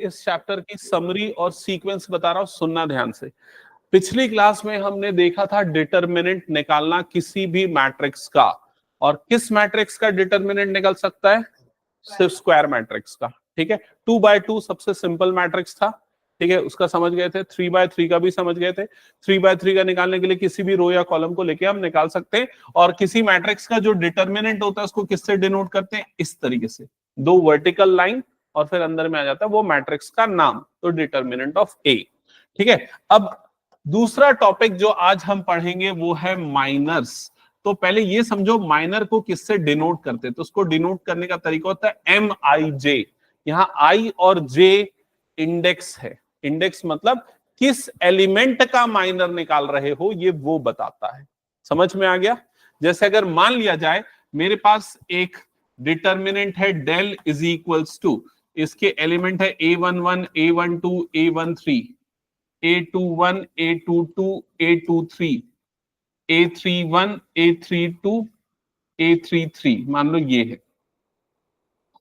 इस चैप्टर की समरी और सीक्वेंस बता रहा हूं, सुनना ध्यान से। पिछली क्लास में हमने देखा था डिटरमिनेंट निकालना किसी भी मैट्रिक्स का, और किस मैट्रिक्स का डिटरमिनेंट निकल सकता है? सिर्फ स्क्वायर मैट्रिक्स का। ठीक है, 2x2 सबसे सिंपल मैट्रिक्स था। ठीक है, उसका समझ गए थे। 3x3 का भी समझ गए थे। 3x3 का निकालने के लिए किसी भी रो या कॉलम को लेके हम निकाल सकते हैं। और किसी मैट्रिक्स का जो डिटरमिनेंट होता है उसको किससे डिनोट करते हैं? इस तरीके से, दो वर्टिकल लाइन और फिर अंदर में आ जाता है वो मैट्रिक्स का नाम, तो डिटरमिनेंट ऑफ ए। ठीक है, अब दूसरा टॉपिक जो आज हम पढ़ेंगे वो है माइनर्स। तो पहले ये समझो माइनर को किससे डिनोट करते हैं। तो उसको डिनोट करने का तरीका होता है एम आई जे। यहां आई और जे इंडेक्स है। इंडेक्स मतलब किस एलिमेंट का माइनर निकाल रहे हो, ये वो बताता है। समझ में आ गया? जैसे अगर मान लिया जाए मेरे पास एक डिटरमिनेंट है डेल इज इक्वल्स टू, इसके एलिमेंट है A11 A12 A13 A21 A22 A23 A31 A32 A33, मान लो ये है।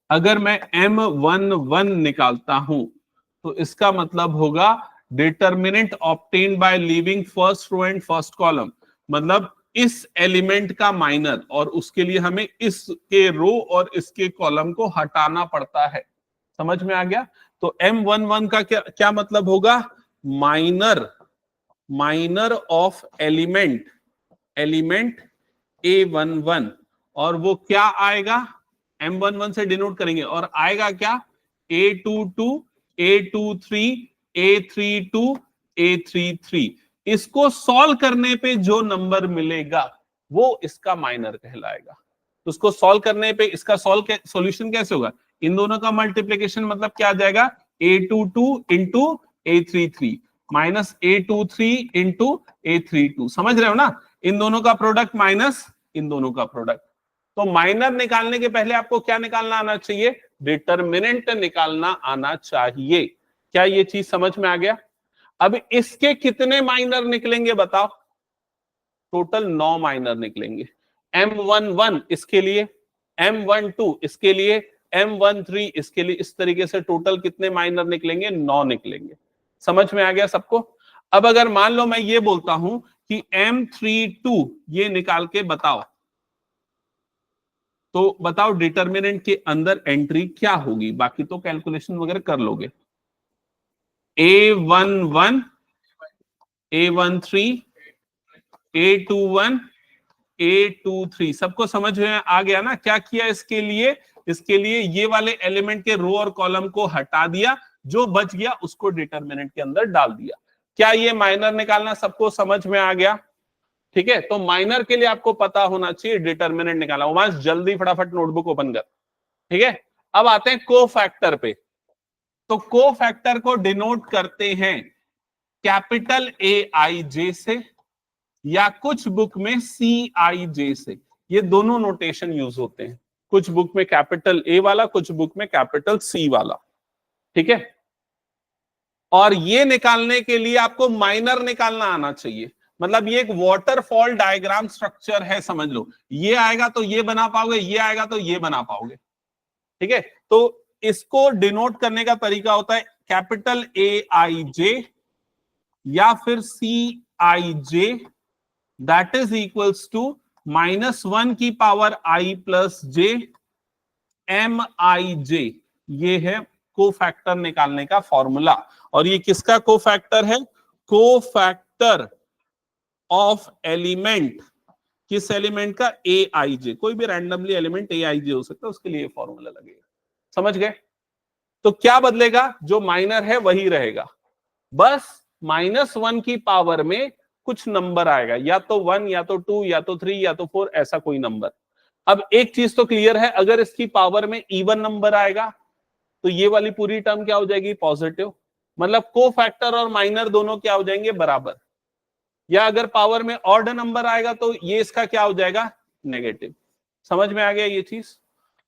अगर मैं M11 निकालता हूं तो इसका मतलब होगा determinant obtained by leaving first row and first column, मतलब इस एलिमेंट का माइनर, और उसके लिए हमें इसके रो और इसके कॉलम को हटाना पड़ता है। समझ में आ गया? तो M11 का क्या क्या मतलब होगा? Minor, minor of element A11, और वो क्या आएगा? M11 से डिनोट करेंगे और आएगा क्या? A22 A23 A32 A33। इसको सॉल्व करने पे जो नंबर मिलेगा वो इसका माइनर कहलाएगा। तो उसको सॉल्व करने पे इसका सॉल्यूशन कैसे होगा? इन दोनों का मल्टीप्लीकेशन मतलब क्या आ जाएगा? A22 into A33 minus A23 into A32। समझ रहे हो ना? इन दोनों का प्रोडक्ट माइनस इन दोनों का प्रोडक्ट। तो माइनर निकालने के पहले आपको क्या निकालना आना चाहिए? डिटरमिनेंट निकालना आना चाहिए। क्या ये चीज समझ में आ गया? अब इसके कितने माइनर निकलेंगे बताओ? टोटल 9 माइनर निकलेंगे। M11 इसके लिए, M12 इसके लिए, M13 इसके लिए, इस तरीके से टोटल कितने माइनर निकलेंगे? 9 निकलेंगे। समझ में आ गया सबको? अब अगर मान लो मैं ये बोलता हूं कि M32 ये निकाल के बताओ, तो बताओ डिटरमिनेंट के अंदर एंट्री क्या होगी? बाकी तो कैलकुलेशन वगैरह कर लोगे। A11 A13 A21 A23, सबको समझ में आ गया ना? क्या किया इसके लिए? इसके लिए ये वाले एलिमेंट के रो और कॉलम को हटा दिया, जो बच गया उसको डिटरमिनेंट के अंदर डाल दिया। क्या ये माइनर निकालना सबको समझ में आ गया? ठीक है, तो माइनर के लिए आपको पता होना चाहिए डिटरमिनेंट निकालना। वहां जल्दी फटाफट नोटबुक ओपन कर। ठीक है, अब आते हैं कोफैक्टर पे। तो कोफैक्टर को डिनोट करते हैं कैपिटल AIJ से, या कुछ बुक में CIJ से। ये दोनों नोटेशन यूज होते हैं, कुछ बुक में कैपिटल A वाला, कुछ बुक में कैपिटल C वाला। ठीक है, और ये निकालने के लिए आपको माइनर निकालना आना चाहिए। मतलब ये एक वाटरफॉल डायग्राम स्ट्रक्चर है, समझ लो। ये आएगा तो ये बना पाओगे, ये आएगा तो ये बना पाओगे। ठीक है, तो इसको डिनोट करने का तरीका होता है कैपिटल AIJ या फिर CIJ, that is equals to -1 की power I plus J MIJ। ये है कोफैक्टर निकालने का फॉर्मूला। और ये किसका कोफैक्टर है? Cofactor of element. किस एलिमेंट का? AIJ। कोई भी रैंडमली एलिमेंट AIJ हो सकता है, उसके लिए फॉर्मूला लगेगा। समझ गए? तो क्या बदलेगा? जो माइनर है वही रहेगा, बस -1 की पावर में कुछ नंबर आएगा, या तो 1 या तो 2 या तो 3 या तो 4, ऐसा कोई नंबर। अब एक चीज तो क्लियर है, अगर इसकी पावर में इवन नंबर आएगा तो ये वाली पूरी टर्म क्या हो जाएगी? पॉजिटिव। मतलब कोफैक्टर और माइनर दोनों क्या हो जाएंगे? बराबर। या अगर पावर में ऑड नंबर आएगा तो ये इसका क्या हो जाएगा? नेगेटिव। समझ में आ गया ये चीज?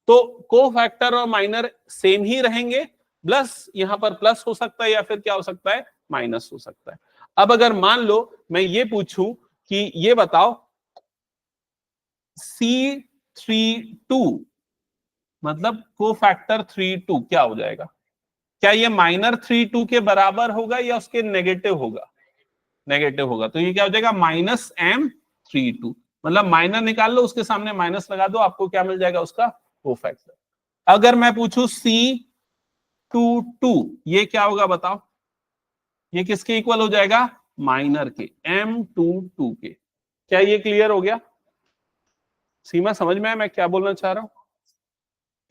तो कोफैक्टर और माइनर सेम ही रहेंगे, प्लस यहां पर प्लस हो सकता है या फिर क्या हो सकता है? माइनस हो सकता है। अब अगर मान लो मैं ये पूछूं कि ये बताओ C32 मतलब कोफैक्टर 32 क्या हो जाएगा? क्या ये -3 2 के बराबर होगा या उसके नेगेटिव होगा? नेगेटिव होगा। तो ये क्या हो जाएगा -m32, मतलब माइनर निकाल लो, उसके सामने माइनस लगा दो, आपको क्या मिल जाएगा उसका कोफैक्टर। अगर मैं पूछूं C22, ये क्या होगा बताओ? ये किसके इक्वल हो जाएगा? माइनर के, M22 के। क्या ये क्लियर हो गया? सीमा समझ में आया मैं क्या बोलना चाह रहा हूं?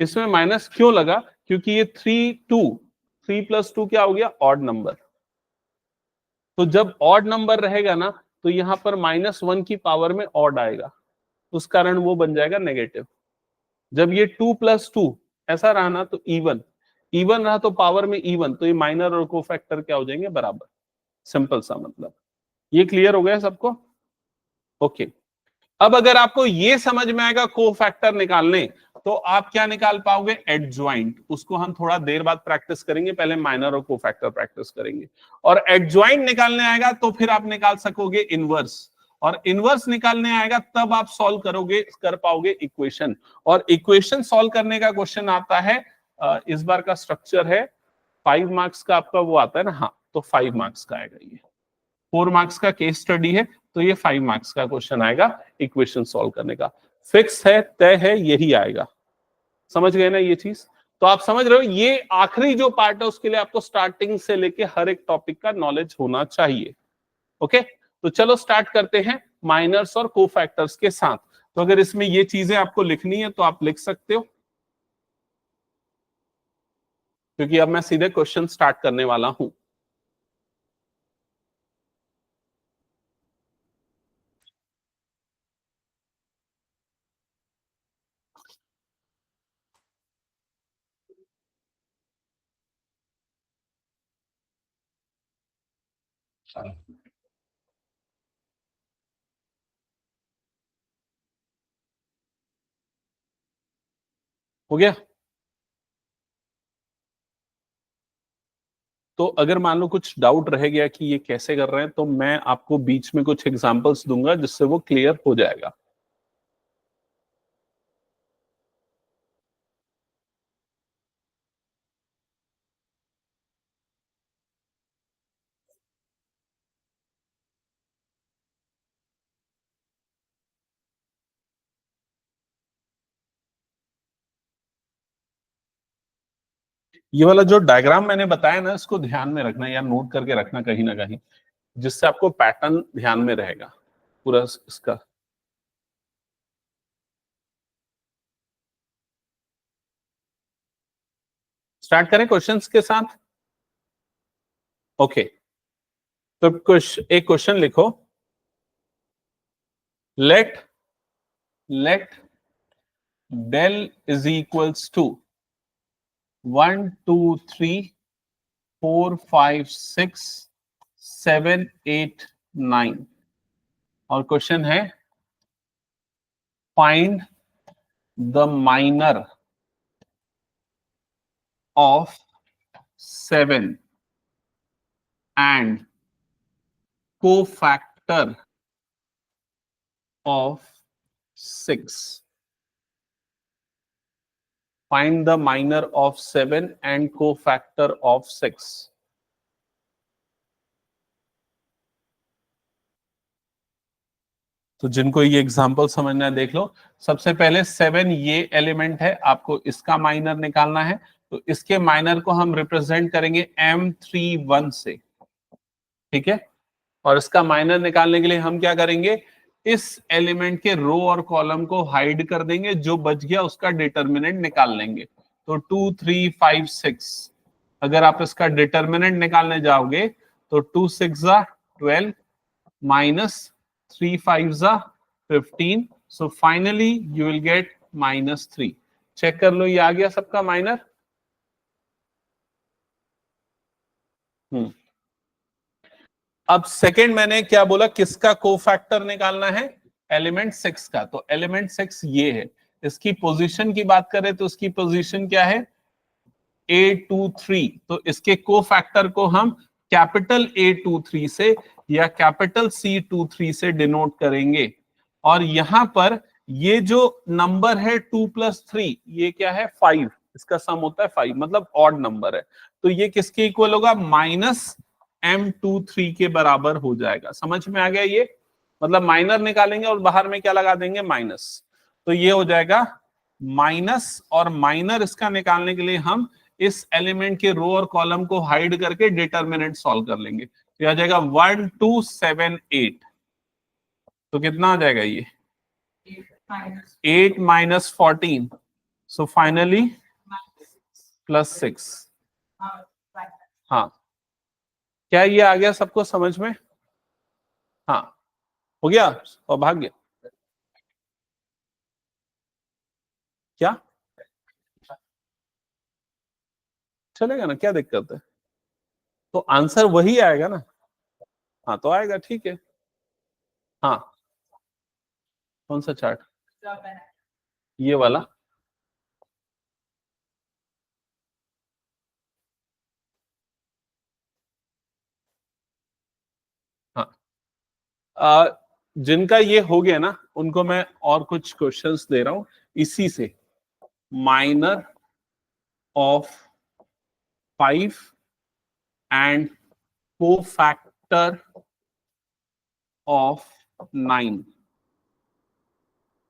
इसमें माइनस क्यों लगा? क्योंकि ये 3 + 2 क्या हो गया? Odd number. तो जब ऑड नंबर रहेगा ना, तो यहां पर -1 की पावर में ऑड आएगा, उस कारण वो बन जाएगा नेगेटिव। जब ये 2 + 2 ऐसा रहा ना, तो इवन इवन रहा, तो पावर में इवन, तो ये माइनर और कोफैक्टर क्या हो जाएंगे? बराबर। सिंपल सा मतलब। ये क्लियर हो गया सबको? ओके। अब अगर आपको ये समझ में आएगा कोफैक्टर निकालने, तो आप क्या निकाल पाओगे? एडज्वाइंट। उसको हम थोड़ा देर बाद प्रैक्टिस करेंगे, पहले माइनर और कोफैक्टर प्रैक्टिस करेंगे। और एडज्वाइंट निकालने आएगा तो फिर आप निकाल सकोगे इनवर्स, और इनवर्स निकालने आएगा तब आप सॉल्व कर पाओगे इक्वेशन। और इक्वेशन सॉल्व करने का क्वेश्चन आता है, इस बार का स्ट्रक्चर है 5 मार्क्स का आपका, वो आता है ना, हाँ, तो 5 मार्क्स का आएगा। ये 4 मार्क्स का केस स्टडी है, तो ये 5 मार्क्स का क्वेश्चन आएगा इक्वेशन सॉल्व करने का। फिक्स है, तय है, यही आएगा। समझ गए ना ये चीज? तो आप समझ रहे हो, ये आखिरी जो पार्ट है उसके लिए आपको स्टार्टिंग से लेके हर एक टॉपिक का नॉलेज होना चाहिए। ओके, तो चलो स्टार्ट करते हैं माइनर्स और कोफैक्टर्स के साथ। तो अगर इसमें ये चीजें आपको लिखनी है तो आप लिख सकते हो, क्योंकि अब मैं सीधे क्वेश्चन स्टार्ट करने वाला हूं। हो गया? तो अगर मान लो कुछ डाउट रह गया कि ये कैसे कर रहे हैं, तो मैं आपको बीच में कुछ एग्जांपल्स दूंगा जिससे वो क्लियर हो जाएगा। ये वाला जो डायग्राम मैंने बताया ना, इसको ध्यान में रखना या नोट करके रखना कहीं ना कहीं, जिससे आपको पैटर्न ध्यान में रहेगा पूरा इसका। स्टार्ट करें क्वेश्चंस के साथ? ओके, तो एक क्वेश्चन लिखो। Let del is equals to 1 2 3 4 5 6 7 8 9, और क्वेश्चन है find the minor of 7 and cofactor of 6. Find the minor of 7 and cofactor of 6. तो जिनको ये एग्जांपल समझना है देख लो। सबसे पहले 7 ये एलिमेंट है, आपको इसका माइनर निकालना है। तो इसके माइनर को हम रिप्रेजेंट करेंगे M31 से, ठीक है। और इसका माइनर निकालने के लिए हम क्या करेंगे? इस एलिमेंट के रो और कॉलम को हाइड कर देंगे, जो बच गया उसका डिटर्मिनेंट निकाल लेंगे। तो 2 3 5 6, अगर आप इसका डिटर्मिनेंट निकालने जाओगे तो 2 6 12 minus 3 5 15, so finally you will get -3। Check कर लो, ये आ गया सबका माइनर। अब सेकंड मैंने क्या बोला, किसका कोफैक्टर निकालना है? एलिमेंट 6 का। तो एलिमेंट 6 ये है। इसकी पोजीशन की बात करें तो इसकी पोजीशन क्या है? A23। तो इसके कोफैक्टर को हम कैपिटल A23 से या कैपिटल C23 से डिनोट करेंगे। और यहां पर ये जो नंबर है 2 + 3, ये क्या है? 5। इसका सम होता है 5, मतलब ऑड नंबर है। तो ये किसके इक्वल होगा? -M23 के बराबर हो जाएगा। समझ में आ गया ये? मतलब माइनर निकालेंगे और बाहर में क्या लगा देंगे? माइनस। तो ये हो जाएगा माइनस, और माइनर इसका निकालने के लिए हम इस एलिमेंट के रो और कॉलम को हाइड करके डिटरमिनेंट सॉल्व कर लेंगे। तो आ जाएगा 1278। तो कितना आ जाएगा ये? 8 - 14, सो फाइनली +6। हाँ, क्या ये आ गया सबको समझ में? हाँ, हो गया सौभाग्य? क्या चलेगा ना, क्या दिक्कत है? तो आंसर वही आएगा ना। हाँ तो आएगा, ठीक है। हाँ, कौन सा चार्ट? ये वाला? हाँ। जिनका ये हो गया ना, उनको मैं और कुछ क्वेश्चंस दे रहा हूं इसी से। Minor of 5 and cofactor of 9।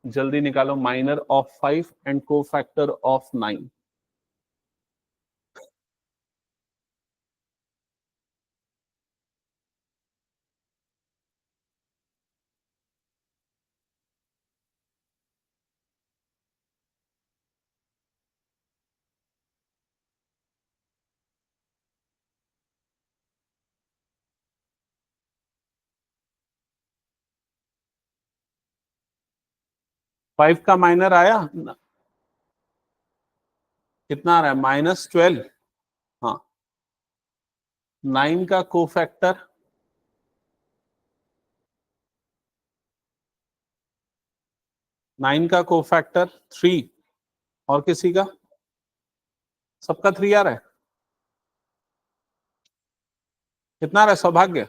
जल्दी निकालो, minor of 5 and cofactor of 9। Five का माइनर आया कितना आ रहा है? -12। हाँ, 9 का कोफैक्टर 9 का कोफैक्टर 3। और किसी का? सबका 3 आ रहा है। कितना आ रहा है सौभाग्य?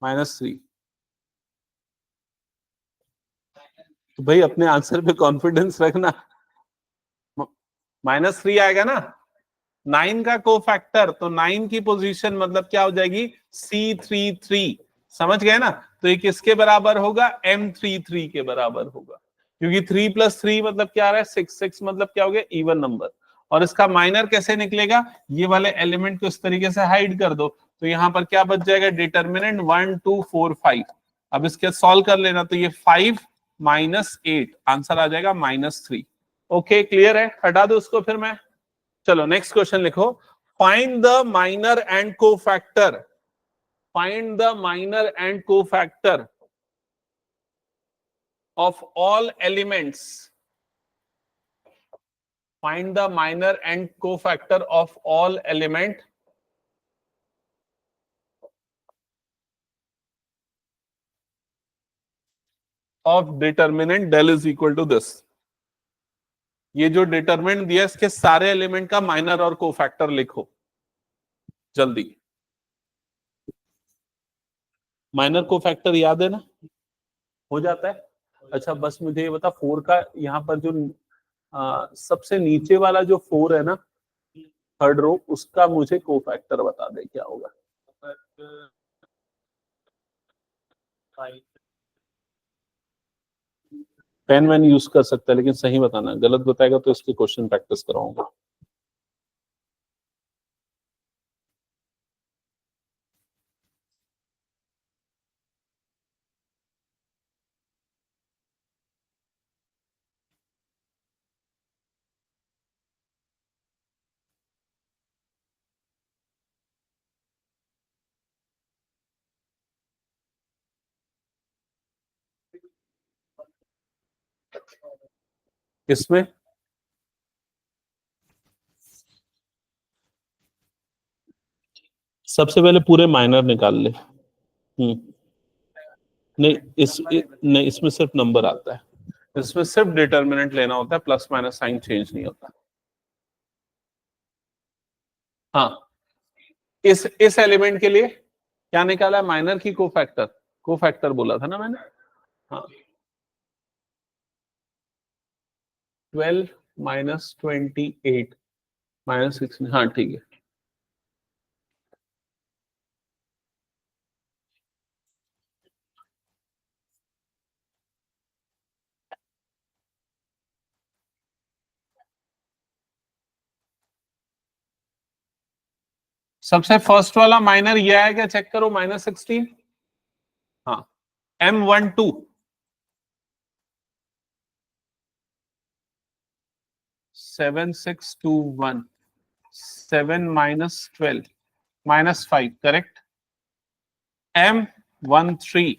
-3। तो भाई अपने आंसर पे कॉन्फिडेंस रखना। -3 आएगा ना। 9 का कोफैक्टर, तो 9 की पोजीशन मतलब क्या हो जाएगी? C33। समझ गए ना? तो ये किसके बराबर होगा? M33 के बराबर होगा, क्योंकि 3 + 3 मतलब क्या आ रहा है? 6। 6 मतलब क्या हो गया? Even number. और इसका माइनर कैसे निकलेगा? ये वाले एलिमेंट को इस तरीके से हाइड कर दो, तो यहां पर क्या बच जाएगा? डिटर्मिनेंट 1 2 4 5। अब इसके सॉल्व कर लेना, तो ये 5 - 8, आंसर आ जाएगा -3। ओके, क्लियर है? हटा दो उसको फिर मैं। चलो नेक्स्ट क्वेश्चन लिखो। Find the minor and cofactor. Find the minor and cofactor of all elements. Find the minor and cofactor of all element of determinant del is equal to this. ये जो डिटरमिनेंट दिया इसके सारे element का minor और cofactor लिखो जल्दी। Minor cofactor याद है ना? हो जाता है। अच्छा बस मुझे ये बता, 4 का यहाँ पर जो सबसे नीचे वाला जो 4 है ना, थर्ड रो, उसका मुझे कोफैक्टर बता दे क्या होगा। पेन वैन यूज कर सकता है, लेकिन सही बताना, गलत बताएगा तो इसके क्वेश्चन प्रैक्टिस कराऊंगा। इसमें सबसे पहले पूरे माइनर निकाल ले। नहीं नहीं, इसमें सिर्फ नंबर आता है, इसमें सिर्फ डिटर्मिनेंट लेना होता है, प्लस माइनस साइन चेंज नहीं होता। हाँ, इस एलिमेंट के लिए क्या निकाला है? माइनर की कोफैक्टर। कोफैक्टर बोला था ना मैंने। हाँ, 12 माइनस 28 माइनस 16, हाँ ठीक है। सबसे फर्स्ट वाला माइनर ये है क्या, चेक करो, -16। हाँ, M12 7621 7 minus 12 -5, correct. M13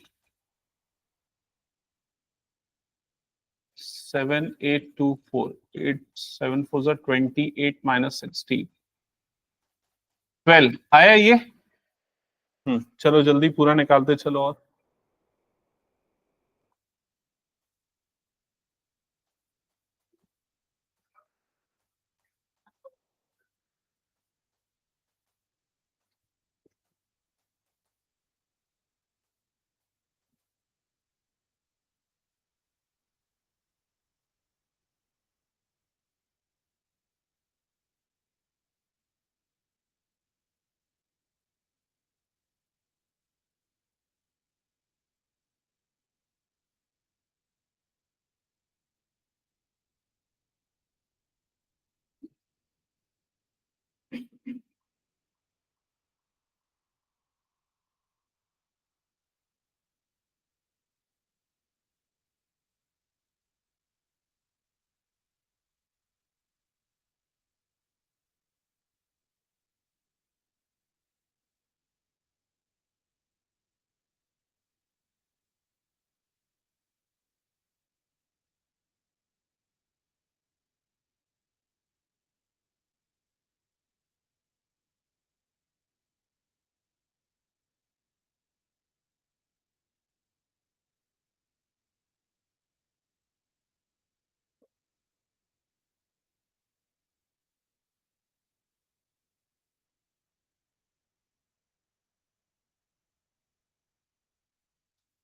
7824 8 7 4 28 minus 16 12 आया ये। चलो जल्दी पूरा निकालते चलो। और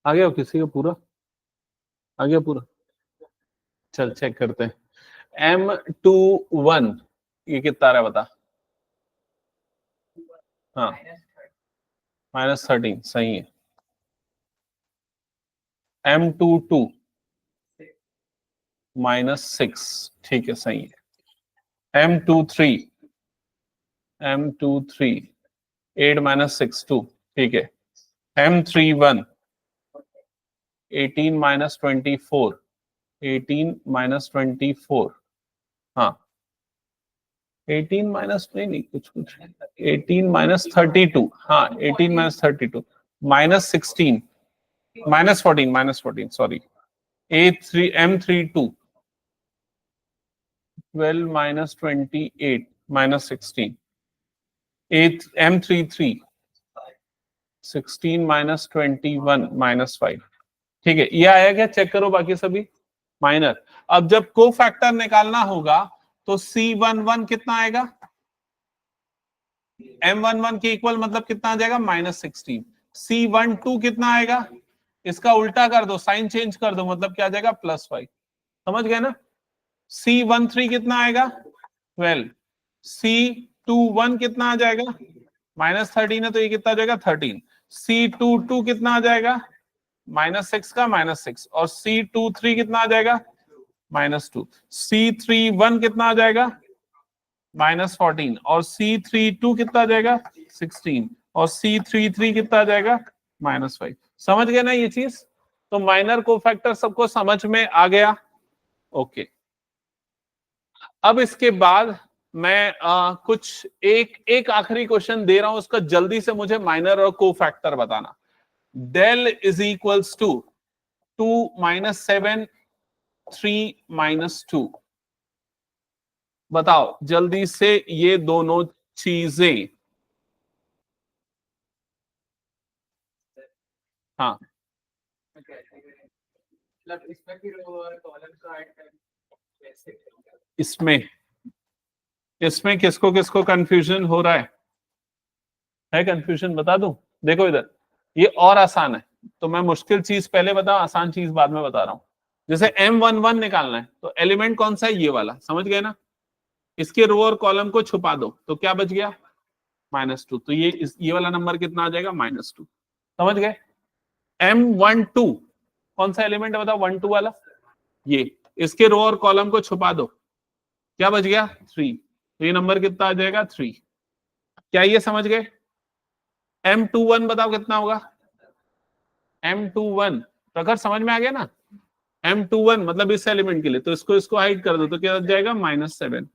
आ गया किसी का पूरा, आ गया पूरा। चल चेक करते हैं। M21 ये कितना आ रहा है बता। हाँ, -13 सही है। M22 -6 ठीक है, सही है। M23 8 माइनस 6 2 ठीक है। M31 18 माइनस 24 18 माइनस 24, हाँ 18 माइनस नहीं कुछ कुछ 18 माइनस 32, हाँ 18 minus 32 -16 -14 sorry. M32 12 minus 28 minus 16 M33 16 minus 21 -5 ठीक है। ये आया क्या, चेक करो बाकी सभी माइनर। अब जब को फैक्टर निकालना होगा तो C11 कितना आएगा, M11 के इक्वल मतलब कितना आ जाएगा -16। C12 कितना आएगा, इसका उल्टा कर दो, साइन चेंज कर दो, मतलब क्या आ जाएगा +5। समझ गए ना। C13 कितना आएगा 12। C21 कितना आ जाएगा, -13 है तो ये कितना आ जाएगा 13। C22 कितना आ जाएगा -6 का -6, और C23 कितना आ जाएगा -2। C31 कितना आ जाएगा -14, और C32 कितना आ जाएगा 16, और C33 कितना आ जाएगा -5। समझ गए ना ये चीज। तो माइनर को फैक्टर सबको समझ में आ गया। ओके, अब इसके बाद मैं कुछ एक एक आखिरी क्वेश्चन दे रहा हूं, उसका जल्दी से मुझे माइनर और को फैक्टर बताना। Del is equals to 2 minus 7 3 -2। बताओ जल्दी से ये दोनों चीजें। हाँ, इसमें इसमें किसको किसको कंफ्यूजन हो रहा है कंफ्यूजन बता दूं। देखो इधर, ये और आसान है, तो मैं मुश्किल चीज पहले बता, आसान चीज बाद में बता रहा हूं। जैसे M11 निकालना है तो एलिमेंट कौन सा है, ये वाला, समझ गए ना। इसके रो और कॉलम को छुपा दो तो क्या बच गया, -2। तो ये वाला नंबर कितना आ जाएगा, -2। समझ गए। M12 कौन सा एलिमेंट है बताओ, 1 2 वाला, ये। इसके रो और कॉलम को छुपा दो, क्या बच गया, 3। तो ये नंबर कितना आ जाएगा, 3। क्या ये समझ गए। M21 बताओ कितना होगा, M21 प्रखर समझ में आ गया ना। M21 मतलब इस एलिमेंट के लिए, तो इसको हाइड कर दो तो क्या हो जाएगा, -7।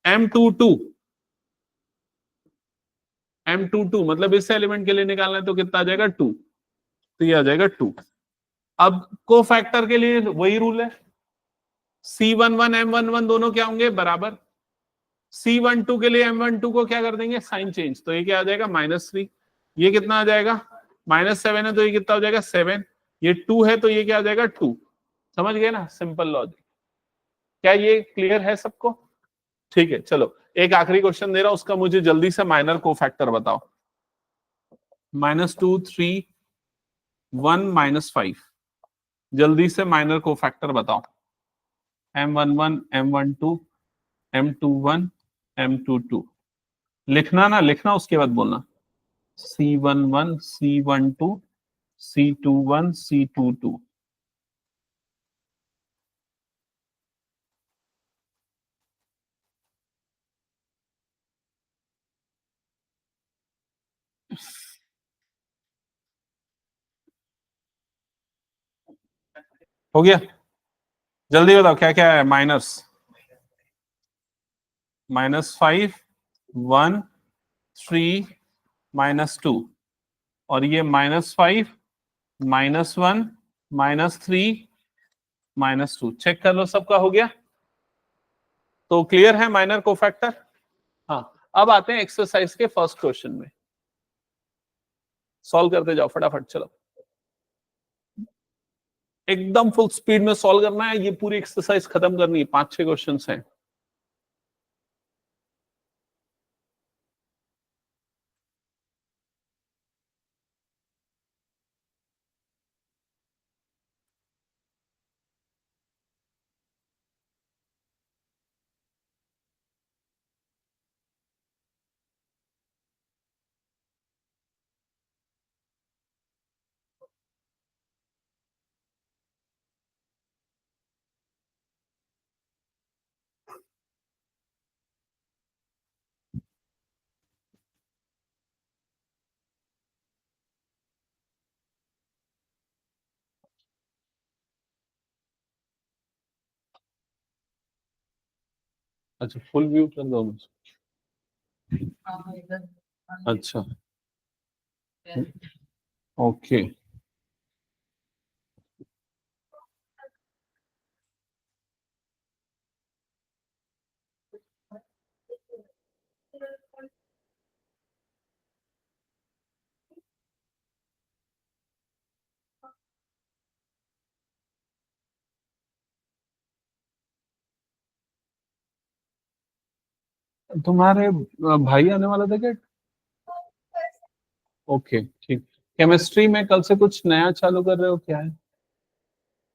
M22 M22 मतलब इस एलिमेंट के लिए निकालना है तो कितना आ जाएगा, 2। तो ये आ जाएगा 2। अब को फैक्टर के लिए वही रूल है, C11 M11 दोनों क्या होंगे, बराबर। C12 के लिए M12 को क्या कर देंगे, साइन चेंज, तो ये क्या आ जाएगा, -3। ये कितना आ जाएगा, -7 है तो ये कितना हो जाएगा, 7। ये 2 है तो ये क्या आ जाएगा, 2। समझ गए ना, सिंपल लॉजिक। क्या ये क्लियर है सबको। ठीक है, चलो एक आखिरी क्वेश्चन दे रहा हूं, उसका मुझे जल्दी से माइनर को फैक्टर बताओ। -2 3 1 -5, जल्दी से माइनर को फैक्टर बताओ। M11 M12 M21 M22, लिखना ना, लिखना उसके बाद बोलना। C11 C12 C21 C22। हो गया, जल्दी बताओ क्या क्या है माइनस। -5 1 3 -2, और ये -5 -1 -3 -2। चेक कर लो सबका हो गया, तो क्लियर है माइनर कोफैक्टर। हाँ, अब आते हैं एक्सरसाइज के फर्स्ट क्वेश्चन में, सॉल्व करते जाओ फटाफट, चलो एकदम फुल स्पीड में सॉल्व करना है, ये पूरी एक्सरसाइज खत्म करनी है, 5 6 क्वेश्चन हैं। अच्छा, फुल व्यू कर दो मुझे। अच्छा, ओके। तुम्हारे भाई आने वाला था क्या। ओके ठीक। केमिस्ट्री में कल से कुछ नया चालू कर रहे हो, क्या है,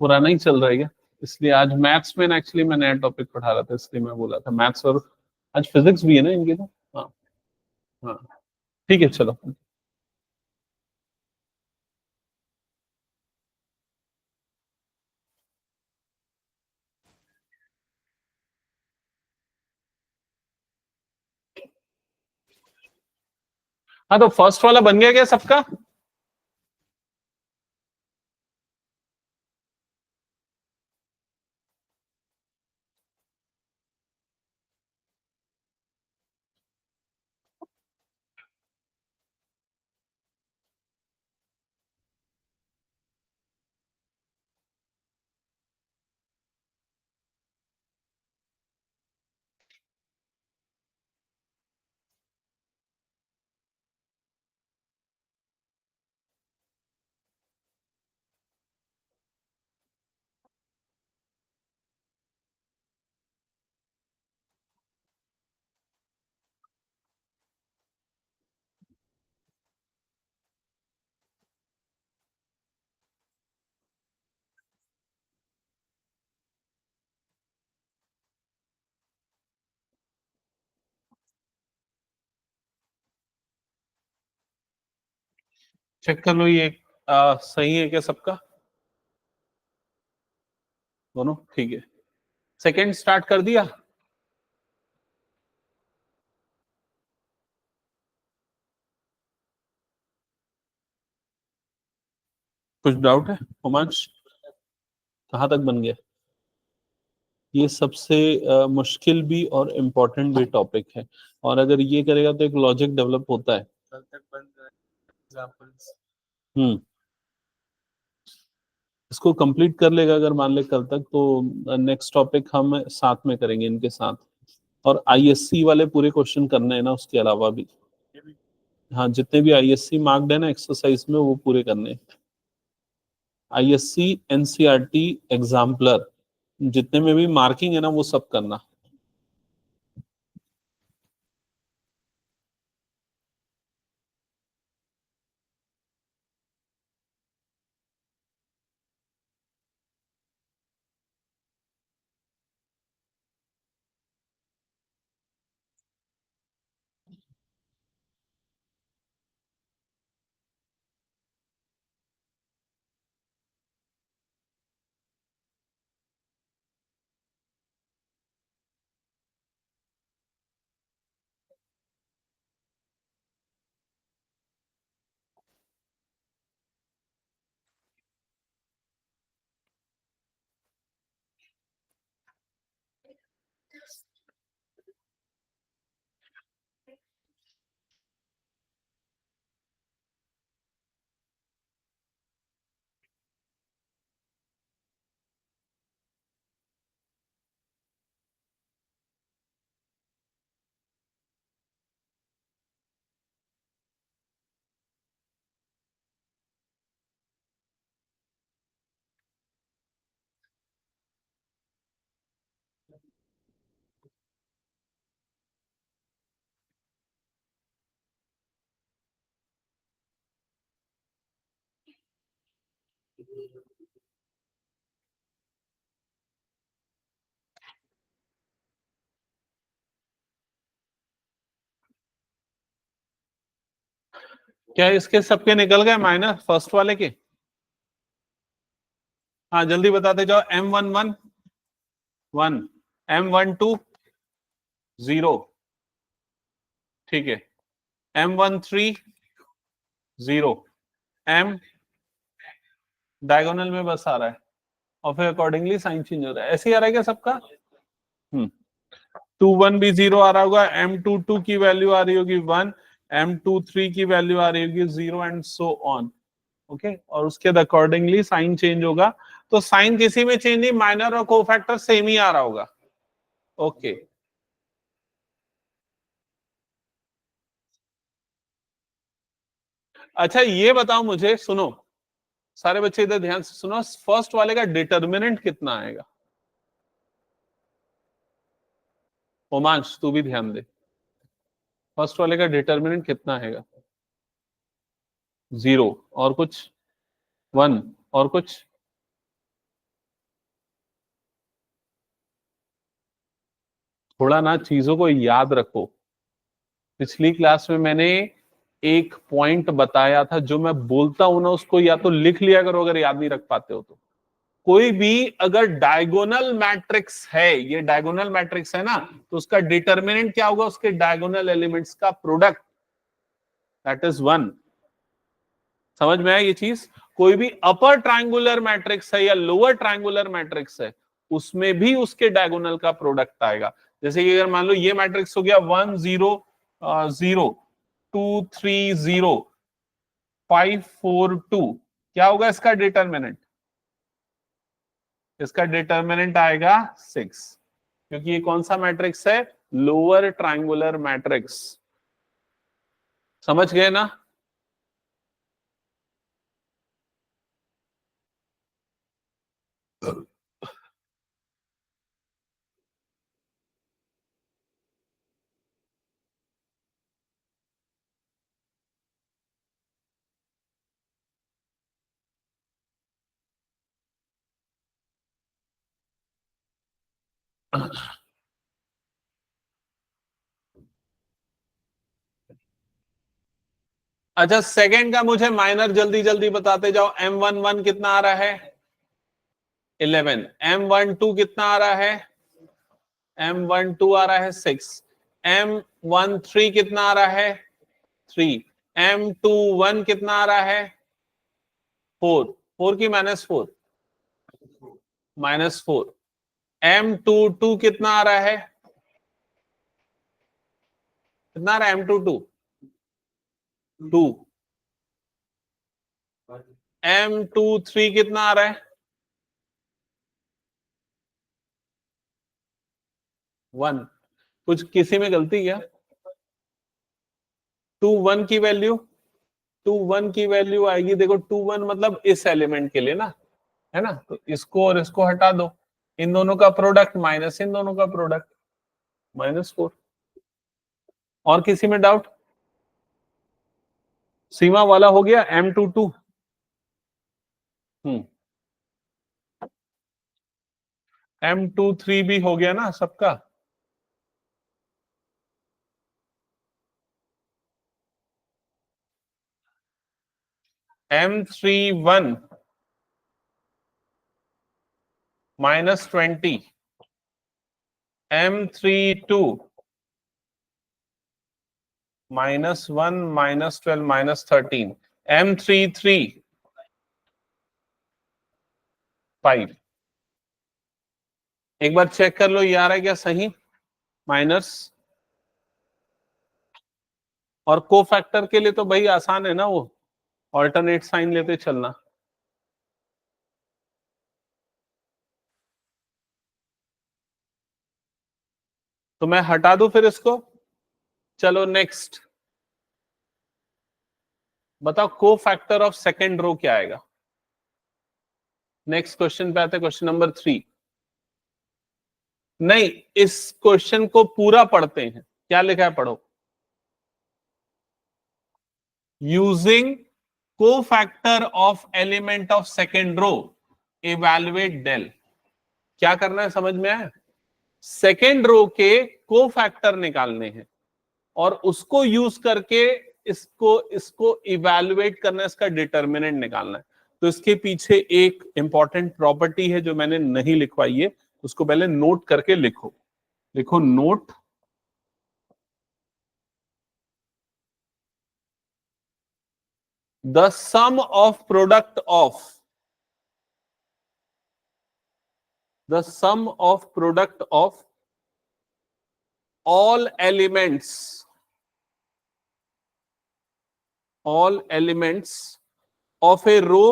पुराना ही चल रहा है क्या। इसलिए आज मैथ्स में एक्चुअली मैं नया टॉपिक पढ़ा रहा था, इसलिए मैं बोला था मैथ्स, और आज फिजिक्स भी है ना इनकी तो। हाँ हाँ, ठीक है चलो। हाँ, तो फर्स्ट वाला बन गया क्या सबका। चेक कर लो ये सही है क्या सबका? दोनों ठीक है। सेकंड स्टार्ट कर दिया? कुछ डाउट है उमांश? कहाँ तक बन गया? ये सबसे मुश्किल भी और इम्पोर्टेंट भी टॉपिक है, और अगर ये करेगा तो एक लॉजिक डेवलप होता है। कल तक बन गए एग्जांपल्स। इसको कंप्लीट कर लेगा अगर मान ले कल तक, तो नेक्स्ट टॉपिक हम साथ में करेंगे इनके साथ। और आईएससी वाले पूरे क्वेश्चन करने हैं ना उसके अलावा भी। हाँ, जितने भी आईएससी मार्क्ड है ना एक्सरसाइज में, वो पूरे करने हैं। आईएससी एनसीईआरटी एग्जाम्पलर जितने में भी मार्किंग है ना, वो सब करना। क्या इसके सबके निकल गए माइनर फर्स्ट वाले के? हाँ जल्दी बताते जाओ। M11 1, M12 0, ठीक है। M13 0, M डायगोनल में बस आ रहा है, और फिर अकॉर्डिंगली साइन चेंज हो रहा है। ऐसे ही आ रहा है क्या सबका? हम्म 2 1 भी 0 आ रहा होगा, M22 की वैल्यू आ रही होगी 1, M23 की वैल्यू आ रही होगी 0, एंड सो ऑन। ओके, और उसके अकॉर्डिंगली साइन चेंज होगा। तो साइन किसी में चेंज नहीं, माइनर और कोफैक्टर सेम ही आ रहा होगा। ओके, अच्छा ये बताओ मुझे, सुनो सारे बच्चे इधर ध्यान से सुनो, फर्स्ट वाले का डिटर्मिनेंट कितना आएगा? रोमांश तू भी ध्यान दे, फर्स्ट वाले का डिटर्मिनेंट कितना आएगा? 0, और कुछ? 1, और कुछ? थोड़ा ना चीजों को याद रखो। पिछली क्लास में मैंने एक पॉइंट बताया था, जो मैं बोलता हूं ना उसको या तो लिख लिया करो अगर याद नहीं रख पाते हो तो। कोई भी अगर डायगोनल मैट्रिक्स है, ये डायगोनल मैट्रिक्स है ना, तो उसका डिटर्मिनेंट क्या होगा? उसके डायगोनल एलिमेंट्स का प्रोडक्ट, दैट इज 1। समझ में आया ये चीज? कोई भी अपर ट्रायंगुलर मैट्रिक्स है या लोअर ट्रायंगुलर मैट्रिक्स है, उसमें भी उसके डायगोनल का प्रोडक्ट आएगा। जैसे कि अगर मान लो ये मैट्रिक्स हो गया 1 0 0 2 3 0 5 4 2, क्या होगा इसका डिटर्मिनेंट? इसका डिटर्मिनेंट आएगा 6, क्योंकि ये कौन सा मैट्रिक्स है? Lower triangular matrix. समझ गए ना? अच्छा, सेकंड का मुझे माइनर जल्दी जल्दी बताते जाओ। M11 कितना आ रहा है? 11। M12 कितना आ रहा है? M12 आ रहा है 6। M13 कितना आ रहा है? 3। M21 कितना आ रहा है? 4। 4 की -4? -4। M22 कितना आ रहा है? कितना आ रहा है M22? 2। M23 कितना आ रहा है? 1। कुछ किसी में गलती क्या? 2 1 की वैल्यू, 2 1 की वैल्यू आएगी, देखो 2 1 मतलब इस एलिमेंट के लिए ना, है ना, तो इसको और इसको हटा दो, इन दोनों का प्रोडक्ट माइनस इन दोनों का प्रोडक्ट, -4। और किसी में डाउट? सीमा वाला हो गया M22। M23 भी हो गया ना सबका? M31 -20, M32 -1 -12 -13, M33 5। एक बार चेक कर लो ये आ रहा है क्या सही? माइनस। और को फैक्टर के लिए तो भाई आसान है ना, वो ऑल्टरनेट साइन लेते चलना। तो मैं हटा दूं फिर इसको? चलो नेक्स्ट बताओ, को फैक्टर ऑफ सेकेंड रो क्या आएगा? नेक्स्ट क्वेश्चन पे आते, क्वेश्चन नंबर 3। नहीं, इस क्वेश्चन को पूरा पढ़ते हैं। क्या लिखा है पढ़ो। Using cofactor of element of second row evaluate del. क्या करना है समझ में आया? सेकेंड रो के कोफैक्टर निकालने हैं और उसको यूज करके इसको इसको इवैल्यूएट करना है, इसका डिटर्मिनेंट निकालना है। तो इसके पीछे एक इंपॉर्टेंट प्रॉपर्टी है जो मैंने नहीं लिखवाई है, उसको पहले नोट करके लिखो। लिखो note, the sum of product of the sum of product of all elements of a row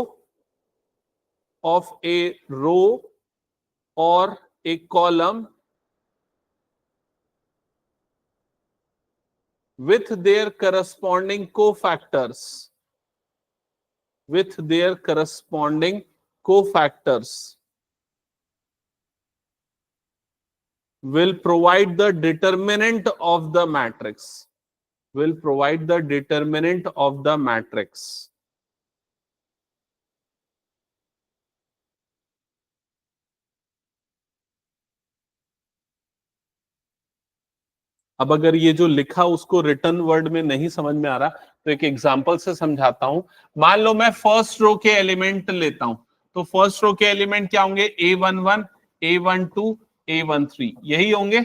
or a column with their corresponding cofactors will provide the determinant of the matrix. अब अगर ये जो लिखा उसको return word में नहीं समझ में आ रहा तो एक एग्जांपल से समझाता हूं। मान लो मैं फर्स्ट रो के एलिमेंट लेता हूं, तो फर्स्ट रो के एलिमेंट क्या होंगे? A11, A12, A13 यही होंगे।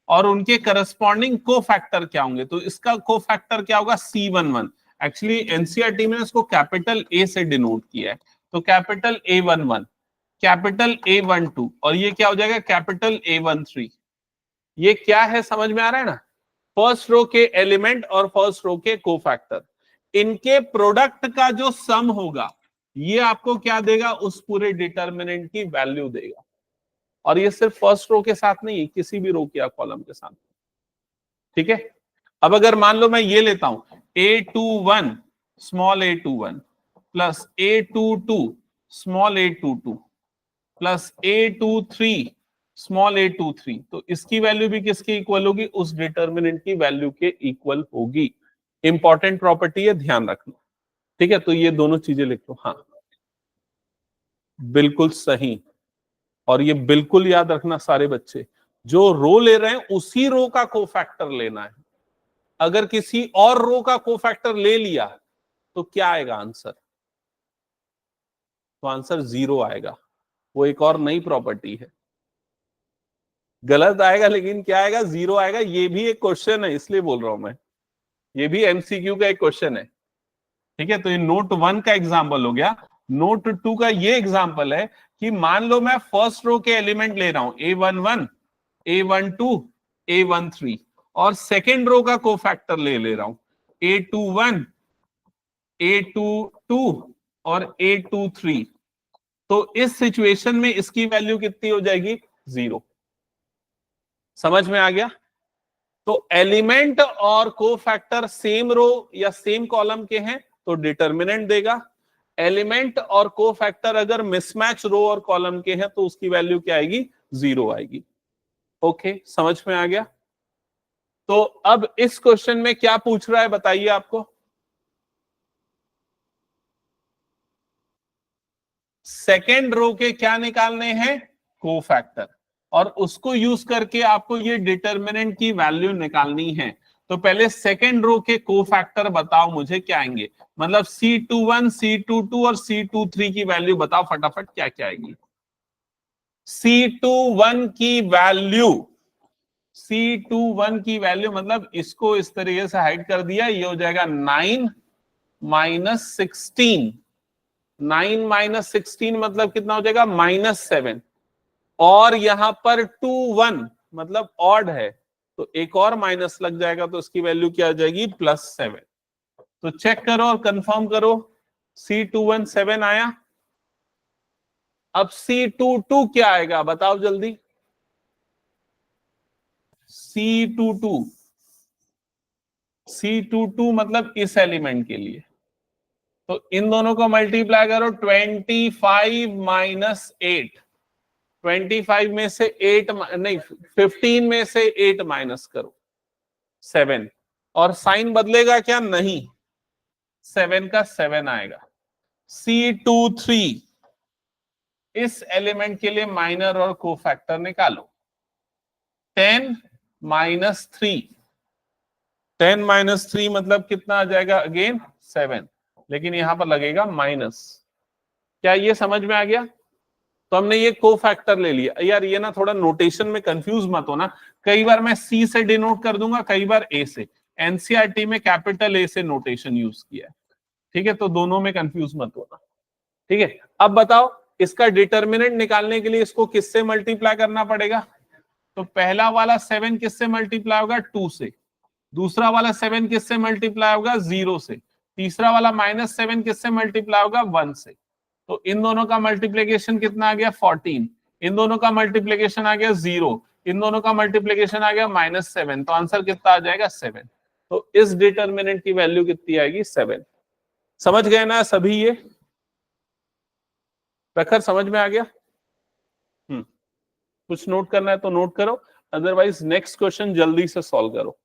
और उनके करस्पॉन्डिंग कोफैक्टर क्या होंगे? तो इसका कोफैक्टर क्या होगा? C11। एक्चुअली एनसीईआरटी में इसको कैपिटल ए से डिनोट किया है, तो कैपिटल A11, कैपिटल A12 और ये क्या हो जाएगा? Capital A13। ये क्या है समझ में आ रहा है ना? फर्स्ट रो के एलिमेंट और फर्स्ट रो के कोफैक्टर, इनके प्रोडक्ट का जो सम होगा ये आपको क्या देगा? उस पूरे डिटर्मिनेंट की वैल्यू देगा। और ये सिर्फ फर्स्ट रो के साथ नहीं, किसी भी रो या कॉलम के साथ। ठीक है। अब अगर मान लो मैं ये लेता हूं A21 small A21 plus A22 small A22 plus A23 small A23, तो इसकी वैल्यू भी किसके इक्वल होगी? उस डिटर्मिनेंट की वैल्यू के इक्वल होगी। इंपॉर्टेंट प्रॉपर्टी है, ध्यान रखना। ठीक है, तो ये दोनों चीजें लिख लो। हाँ बिल्कुल सही। और ये बिल्कुल याद रखना सारे बच्चे, जो रो ले रहे हैं उसी रो का कोफैक्टर लेना है। अगर किसी और रो का कोफैक्टर ले लिया तो क्या आएगा आंसर? तो आंसर 0 आएगा। वो एक और नई प्रॉपर्टी है। गलत आएगा, लेकिन क्या आएगा? 0 आएगा। ये भी एक क्वेश्चन है, इसलिए बोल रहा हूं मैं, ये भी एमसीक्यू का एक क्वेश्चन है। ठीक है, तो ये नोट 1 का एग्जाम्पल हो गया। नोट 2 का ये एग्जाम्पल है कि मान लो मैं फर्स्ट रो के एलिमेंट ले रहा हूं A11, A12, A13, और सेकेंड रो का कोफैक्टर ले रहा हूं A21, A22 और A23। तो इस सिचुएशन में इसकी वैल्यू कितनी हो जाएगी? 0। समझ में आ गया? तो एलिमेंट और कोफैक्टर सेम रो या सेम कॉलम के हैं तो डिटर्मिनेंट देगा। एलिमेंट और कोफैक्टर अगर मिसमैच रो और कॉलम के हैं तो उसकी वैल्यू क्या आएगी? 0 आएगी। ओके, समझ में आ गया? तो अब इस क्वेश्चन में क्या पूछ रहा है बताइए आपको? सेकेंड रो के क्या निकालने हैं? कोफैक्टर। और उसको यूज करके आपको ये डिटर्मिनेंट की वैल्यू निकालनी है। तो पहले सेकेंड रो के कोफैक्टर बताओ मुझे क्या आएंगे, मतलब C21, C22 और C23 की वैल्यू बताओ फटाफट, क्या क्या आएगी? C21 की वैल्यू, C21 की वैल्यू मतलब इसको इस तरीके से हाइड कर दिया, ये हो जाएगा 9 - 16। 9 - 16 मतलब कितना हो जाएगा? -7। और यहां पर 2 1 मतलब ऑड है, तो एक और माइनस लग जाएगा, तो इसकी वैल्यू क्या आ जाएगी? +7। तो चेक करो और कंफर्म करो। C21 7 आया। अब C22 क्या आएगा बताओ जल्दी? C22, C22 मतलब इस एलिमेंट के लिए, तो इन दोनों को मल्टीप्लाई करो। 25 - 8, 25 में से 8 नहीं, 15 में से 8 माइनस करो, 7। और साइन बदलेगा क्या? नहीं, 7 का 7 आएगा। C23 इस एलिमेंट के लिए माइनर और कोफैक्टर निकालो। 10 - 3, 10 - 3 मतलब कितना आ जाएगा? अगेन 7, लेकिन यहां पर लगेगा माइनस। क्या ये समझ में आ गया? तो हमने ये कोफैक्टर ले लिया। यार ये ना थोड़ा नोटेशन में कंफ्यूज मत होना, कई बार मैं C से डिनोट कर दूंगा, कई बार A से। एनसीईआरटी में कैपिटल A से नोटेशन यूज किया है। ठीक है, तो दोनों में कंफ्यूज मत होना। ठीक है, अब बताओ इसका डिटर्मिनेंट निकालने के लिए इसको किससे मल्टीप्लाई करना पड़ेगा? तो पहला वाला 7 किससे मल्टीप्लाई होगा? 2 से। दूसरा वाला 7 किससे मल्टीप्लाई होगा? 0 से। तीसरा वाला -7 किससे मल्टीप्लाई होगा? 1 से। तो इन दोनों का मल्टीप्लीकेशन कितना आ गया? 14। इन दोनों का मल्टीप्लीकेशन आ गया 0। इन दोनों का मल्टीप्लीकेशन आ गया -7। तो आंसर कितना आ जाएगा? 7। तो इस डिटर्मिनेंट की वैल्यू कितनी आएगी? 7। समझ गए ना सभी? ये प्रखर समझ में आ गया? कुछ नोट करना है तो नोट करो, अदरवाइज नेक्स्ट क्वेश्चन जल्दी से सॉल्व करो।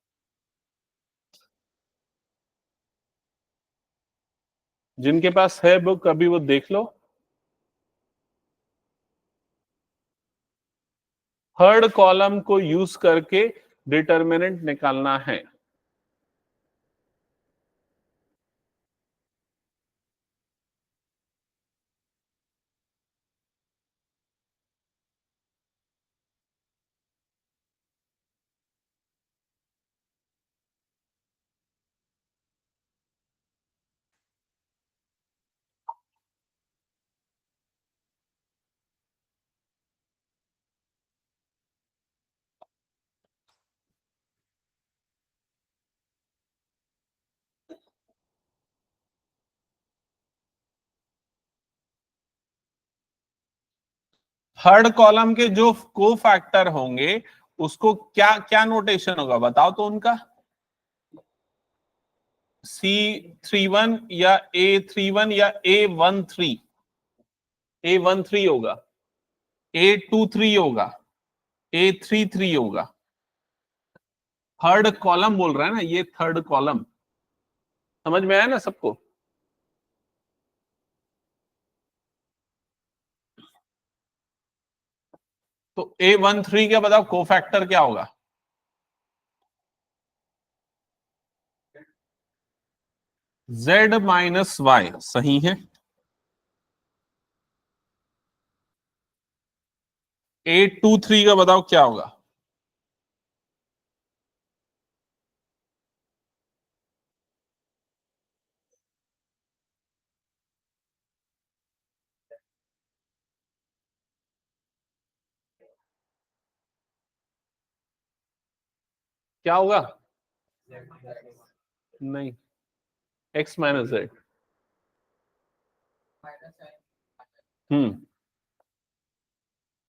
जिनके पास है बुक अभी वो देख लो। थर्ड कॉलम को यूज करके डिटर्मिनेंट निकालना है। थर्ड कॉलम के जो को फैक्टर होंगे उसको क्या क्या नोटेशन होगा बताओ तो उनका? C31 या A31 या A13? A13 होगा, A23 होगा, A33 होगा। थर्ड कॉलम बोल रहा है ना, ये थर्ड कॉलम। समझ में आया ना सबको? तो A13 क्या बताओ कोफैक्टर क्या होगा? z माइनस वाई सही है। 823 का बताओ क्या होगा। क्या होगा? नहीं, x माइनस जेड। हम्म,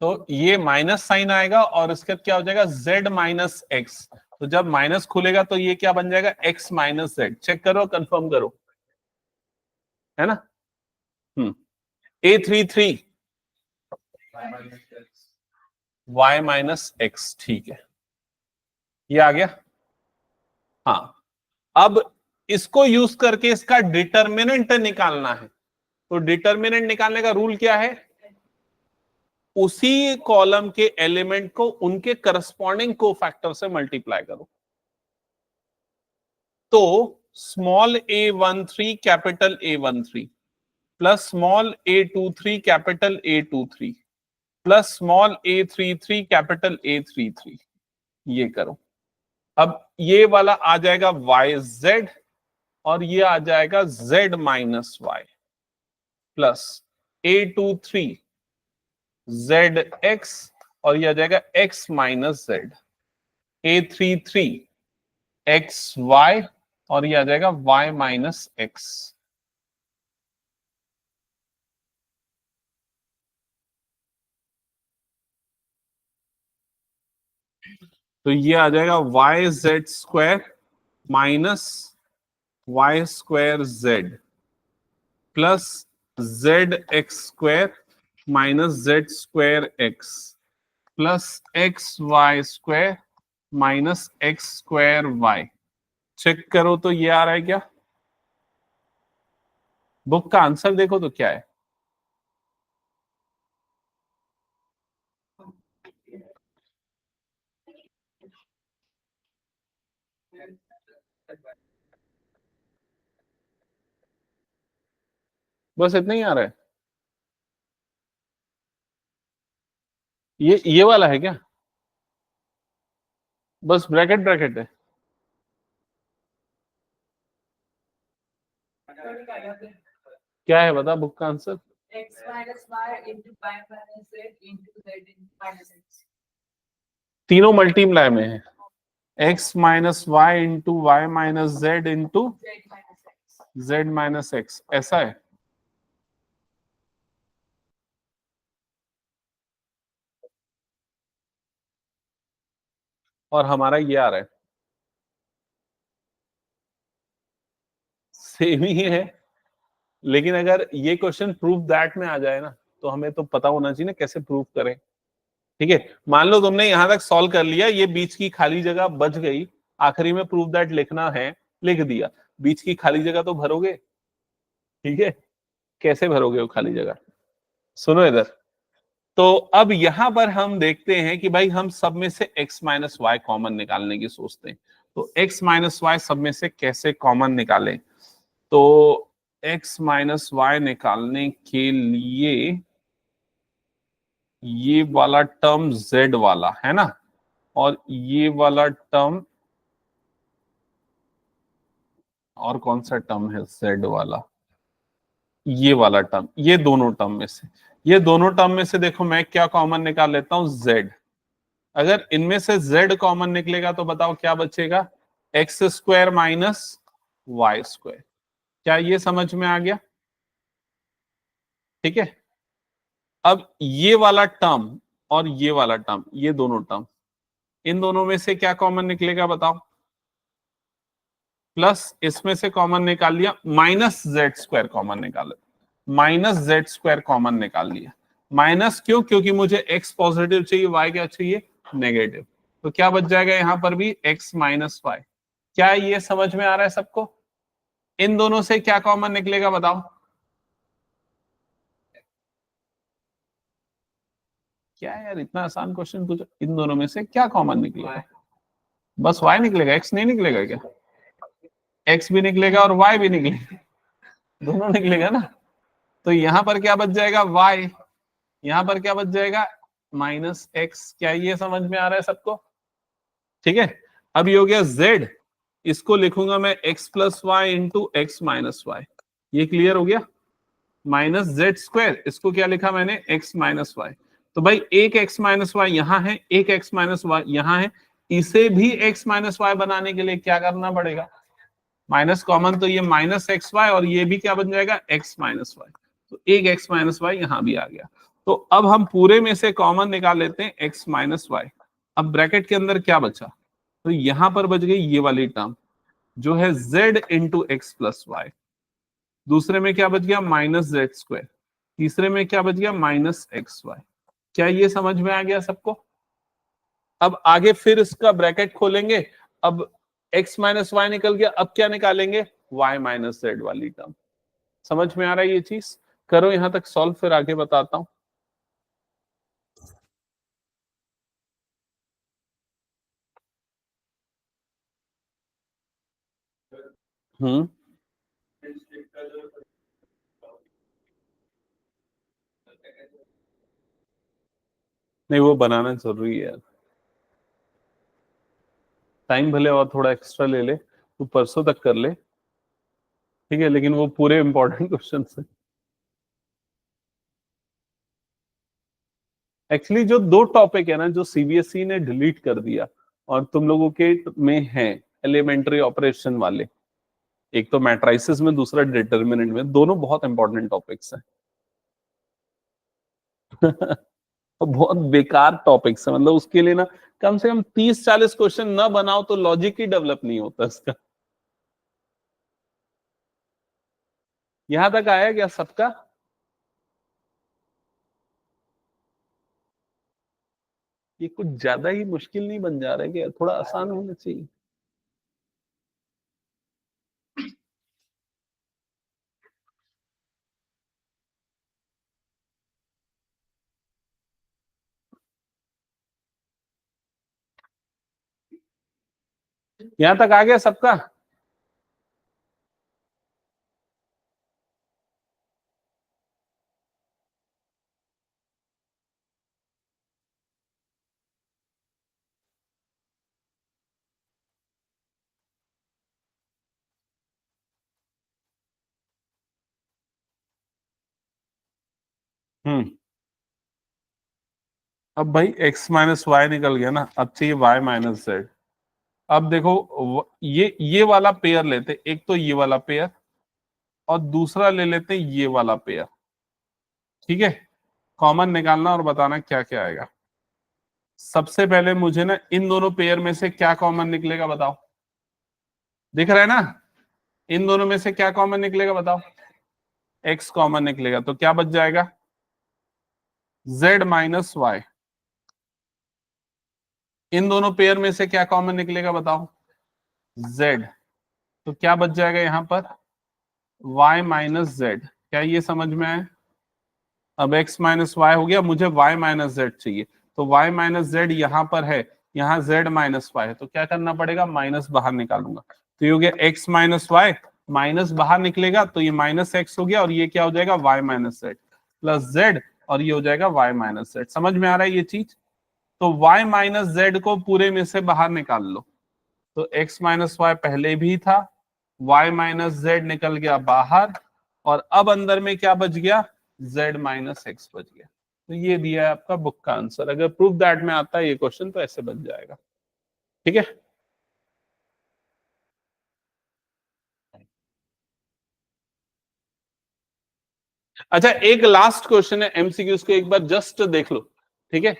तो ये माइनस साइन आएगा और इसका क्या हो जाएगा, z माइनस एक्स। तो जब माइनस खुलेगा तो ये क्या बन जाएगा, x माइनस जेड। चेक करो, कंफर्म करो, है ना। हम्म, A33 y माइनस एक्स, ठीक है, ये आ गया। हाँ, अब इसको यूज करके इसका डिटर्मिनेंट निकालना है। तो डिटर्मिनेंट निकालने का रूल क्या है, उसी कॉलम के एलिमेंट को उनके करस्पॉन्डिंग कोफैक्टर से मल्टीप्लाई करो। तो small a13 capital A13 plus small a23 capital A23 plus small a33 capital A33, ये करो। अब ये वाला आ जाएगा yz और ये आ जाएगा z minus y plus a23 zx और ये आ जाएगा x minus Z, a33 xy और ये आ जाएगा y माइनस एक्स। तो ये आ जाएगा y z square minus y square z plus z x square minus z square x plus x y square minus x square y. Check करो तो ये आ रहा है क्या, बुक का आंसर देखो तो क्या है। बस इतना ही आ रहा है। ये वाला है क्या, बस ब्रैकेट ब्रैकेट है। क्या है बता, बुक का answer. x minus y into y minus z into z minus x, तीनों मल्टीप्लाई में है। x minus y into y minus z into z minus x, ऐसा है। और हमारा ये आ रहा है, सेम ही है। लेकिन अगर ये क्वेश्चन प्रूव दैट में आ जाए ना, तो हमें तो पता होना चाहिए ना कैसे प्रूव करें। ठीक है, मान लो तुमने यहां तक सॉल्व कर लिया, ये बीच की खाली जगह बच गई, आखिरी में प्रूव दैट लिखना है, लिख दिया, बीच की खाली जगह तो भरोगे। ठीक है, कैसे भरोगे वो खाली जगह, सुनो इधर। तो अब यहां पर हम देखते हैं कि भाई हम सब में से x माइनस वाई कॉमन निकालने की सोचते हैं। तो x माइनस वाई सब में से कैसे कॉमन निकालें, तो x माइनस वाई निकालने के लिए ये वाला टर्म z वाला है ना, और ये वाला टर्म, और कौन सा टर्म है z वाला, ये वाला टर्म, ये दोनों टर्म में से, ये दोनों टर्म में से देखो मैं क्या कॉमन निकाल लेता हूं, z। अगर इनमें से z कॉमन निकलेगा तो बताओ क्या बचेगा, x square minus y square. क्या ये समझ में आ गया? ठीक है, अब ये वाला टर्म और ये वाला टर्म, ये दोनों टर्म, इन दोनों में से क्या कॉमन निकलेगा बताओ, प्लस इसमें से कॉमन निकाल लिया, माइनस जेड स्क्वायर कॉमन निकाल, माइनस जेड स्क्वायर कॉमन निकाल लिया। माइनस क्यों, क्योंकि मुझे एक्स पॉजिटिव चाहिए, वाई क्या चाहिए, नेगेटिव। तो क्या बच जाएगा यहां पर भी, एक्स माइनस वाई। क्या ये समझ में आ रहा है सबको? इन दोनों से क्या कॉमन निकलेगा बताओ, क्या यार इतना आसान क्वेश्चन पूछो, इन दोनों में से क्या कॉमन निकलेगा, बस वाई निकलेगा, एक्स नहीं निकलेगा क्या? x भी निकलेगा और y भी निकलेगा, दोनों निकलेगा ना। तो यहां पर क्या बच जाएगा y, यहां पर क्या बच जाएगा -x। क्या ये समझ में आ रहा है सबको? ठीक है। अब ये हो गया z, इसको लिखूंगा मैं x plus y into x minus y. ये क्लियर हो गया। माइनस जेड स्क्वायर, इसको क्या लिखा मैंने x माइनस वाई। तो भाई एक x माइनस वाई यहां है, एक x माइनस वाई यहां है, इसे भी x माइनस वाई बनाने के लिए क्या करना पड़ेगा, माइनस कॉमन, तो ये माइनस एक्स वाई और ये भी क्या बन जाएगा x माइनस वाई। तो एक x माइनस वाई यहां भी आ गया। तो अब हम पूरे में से कॉमन निकाल लेते हैं x माइनस वाई। अब ब्रैकेट के अंदर क्या बचा, तो यहां पर बच गई ये वाली टर्म जो है z into x plus y. दूसरे में क्या बच गया माइनस जेड स्क्वायर, तीसरे में क्या बच गया माइनस एक्स वाई। क्या ये समझ में आ गया सबको? अब आगे फिर इसका ब्रैकेट खोलेंगे, अब x माइनस वाई निकल गया, अब क्या निकालेंगे y माइनस जेड वाली टर्म। समझ में आ रहा है ये चीज? करो यहां तक सॉल्व, फिर आगे बताता हूं। हम्म नहीं, वो बनाना जरूरी है। टाइम भले और थोड़ा एक्स्ट्रा ले ले, तू परसों तक कर ले, ठीक है, लेकिन वो पूरे इंपॉर्टेंट क्वेश्चन है। एक्चुअली जो दो टॉपिक है ना जो सीबीएसई ने डिलीट कर दिया और तुम लोगों के में है, एलिमेंट्री ऑपरेशन वाले, एक तो मैट्राइसिस में, दूसरा डिटर्मिनेंट में, दोनों बहुत इंपॉर्टेंट टॉपिक्स हैं। बहुत बेकार टॉपिक्स है, मतलब उसके लिए ना कम से कम 30-40 क्वेश्चन ना बनाओ तो लॉजिक ही डेवलप नहीं होता इसका। यहां तक आया क्या सबका? ये कुछ ज्यादा ही मुश्किल नहीं बन जा रहा है क्या? थोड़ा आसान होना चाहिए। यहां तक आ गया सबका? हम्म अब भाई x माइनस वाई निकल गया ना, अब चाहिए y माइनस जेड। अब देखो ये वाला पेयर लेते, एक तो ये वाला पेयर और दूसरा ले लेते ये वाला पेयर, ठीक है। कॉमन निकालना और बताना क्या क्या आएगा। सबसे पहले मुझे ना इन दोनों पेयर में से क्या कॉमन निकलेगा बताओ, दिख रहा है ना? इन दोनों में से क्या कॉमन निकलेगा बताओ? x कॉमन निकलेगा, तो क्या बच जाएगा z माइनस वाई। इन दोनों पेयर में से क्या कॉमन निकलेगा बताओ? z। तो क्या बच जाएगा यहां पर y माइनस जेड। क्या ये समझ में आए? अब x माइनस वाई हो गया, मुझे y माइनस जेड चाहिए, तो y माइनस जेड यहां पर है, यहाँ z माइनस वाई है, तो क्या करना पड़ेगा माइनस बाहर निकालूंगा। तो ये हो गया x माइनस वाई, माइनस बाहर निकलेगा तो ये माइनस एक्स हो गया, और ये क्या हो जाएगा y minus Z plus Z, और ये हो जाएगा y माइनस जेड। समझ में आ रहा है ये चीज? तो y माइनस जेड को पूरे में से बाहर निकाल लो, तो x माइनस वाई पहले भी था, y माइनस जेड निकल गया बाहर, और अब अंदर में क्या बच गया z माइनस एक्स बच गया। तो ये दिया है आपका बुक का आंसर। अगर प्रूफ दैट में आता है ये क्वेश्चन तो ऐसे बन जाएगा, ठीक है। अच्छा, एक लास्ट क्वेश्चन है एमसीक्यूज को, एक बार जस्ट देख लो, ठीक है।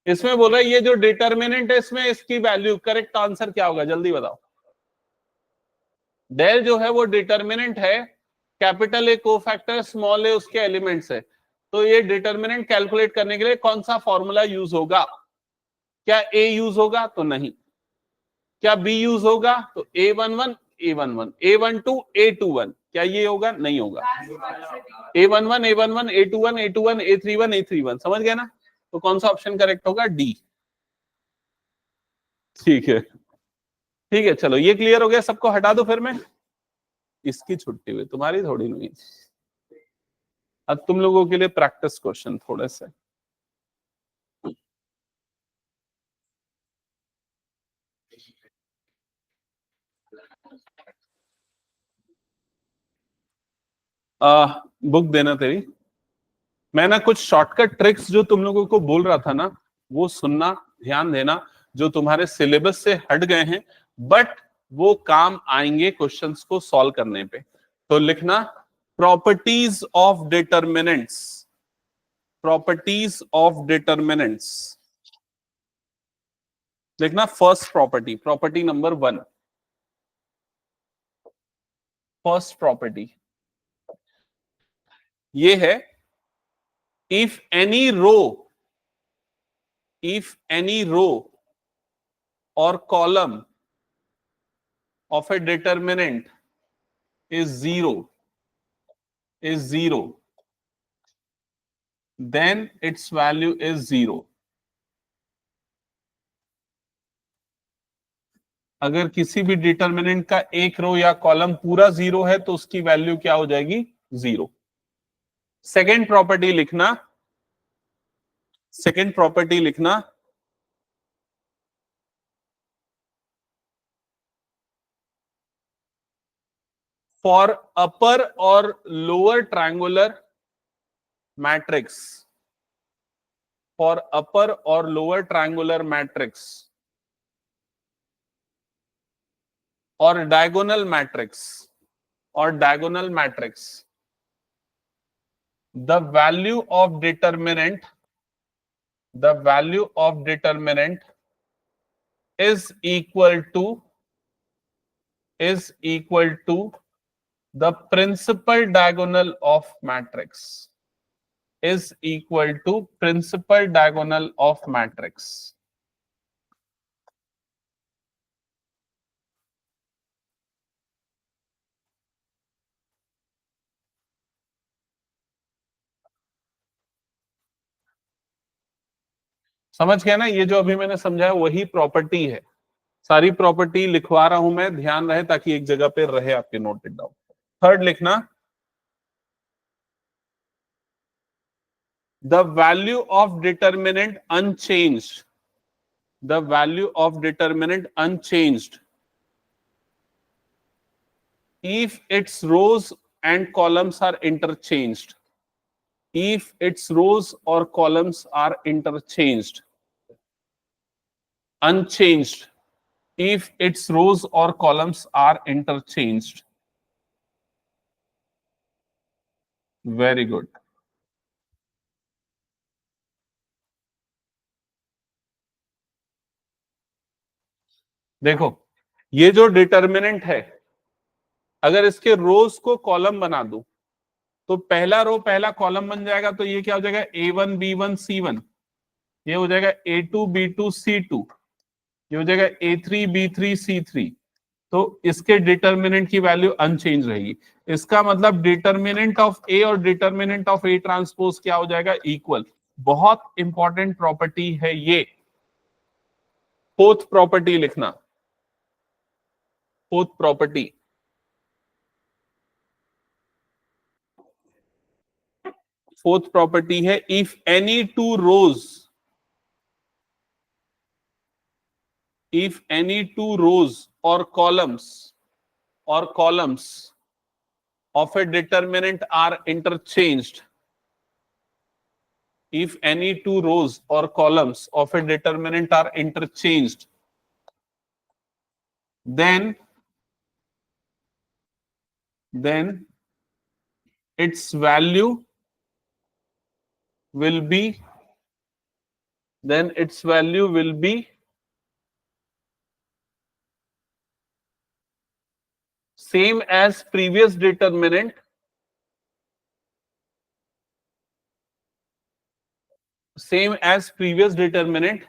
इसमें बोल रहा है ये जो डिटर्मिनेंट है इसमें इसकी वैल्यू, करेक्ट आंसर क्या होगा जल्दी बताओ। डेल जो है वो डिटर्मिनेंट है, कैपिटल ए कोफैक्टर, स्मॉल ए उसके एलिमेंट्स है। तो ये डिटर्मिनेंट कैलकुलेट करने के लिए कौन सा फॉर्मूला यूज होगा? क्या ए यूज होगा? तो नहीं। क्या बी यूज होगा? तो A11 A11 A12 A21, क्या ये होगा? नहीं होगा। A11 A11 A21 A21 A31 A31, समझ गया ना? तो कौन सा ऑप्शन करेक्ट होगा? डी। ठीक है, ठीक है, चलो ये क्लियर हो गया सबको, हटा दो फिर मैं। इसकी छुट्टी हुई, तुम्हारी थोड़ी नहीं। अब तुम लोगों के लिए प्रैक्टिस क्वेश्चन थोड़े से। बुक देना तेरी। मैं ना कुछ शॉर्टकट ट्रिक्स जो तुम लोगों को बोल रहा था ना, वो सुनना, ध्यान देना, जो तुम्हारे सिलेबस से हट गए हैं, बट वो काम आएंगे क्वेश्चंस को सॉल्व करने पे। तो लिखना properties of determinants, properties of determinants. लिखना first property, property number 1, first property ये है, if any row, if any row or column of a determinant is zero, then its value is zero. अगर किसी भी डिटरमिनेंट का एक रो या column पूरा जीरो है तो उसकी वैल्यू क्या हो जाएगी? जीरो। सेकेंड प्रॉपर्टी लिखना, सेकेंड प्रॉपर्टी लिखना, फॉर अपर और lower triangular matrix, for upper और लोअर ट्रायंगुलर मैट्रिक्स और डायगोनल मैट्रिक्स, और diagonal matrix, the value of determinant, the value of determinant is equal to the principal diagonal of matrix, is equal to principal diagonal of matrix. समझ गया ना? ये जो अभी मैंने समझाया वही प्रॉपर्टी है। सारी प्रॉपर्टी लिखवा रहा हूं मैं, ध्यान रहे ताकि एक जगह पे रहे आपके नोटेड डाउन। थर्ड लिखना, the value of determinant unchanged, the value of determinant unchanged if its rows and columns are interchanged, if its rows or columns are interchanged, unchanged if its rows or columns are interchanged. Very good. देखो, ये जो determinant है, अगर इसके रोज को column बना दूं तो पहला रो पहला कॉलम बन जाएगा, तो ये क्या हो जाएगा? A1 B1 C1, ये हो जाएगा A2 B2 C2, ये हो जाएगा A3 B3 C3। तो इसके डिटर्मिनेंट की वैल्यू अनचेंज रहेगी। इसका मतलब डिटर्मिनेंट ऑफ ए और डिटर्मिनेंट ऑफ ए ट्रांसपोज क्या हो जाएगा? इक्वल। बहुत इंपॉर्टेंट प्रॉपर्टी है ये। फोर्थ प्रॉपर्टी लिखना, फोर्थ प्रॉपर्टी, फोर्थ प्रॉपर्टी है, if any two rows, if any two rows or columns of a determinant are interchanged, if any two rows or columns of a determinant are interchanged, then its value will be, then its value will be same as previous determinant, same as previous determinant,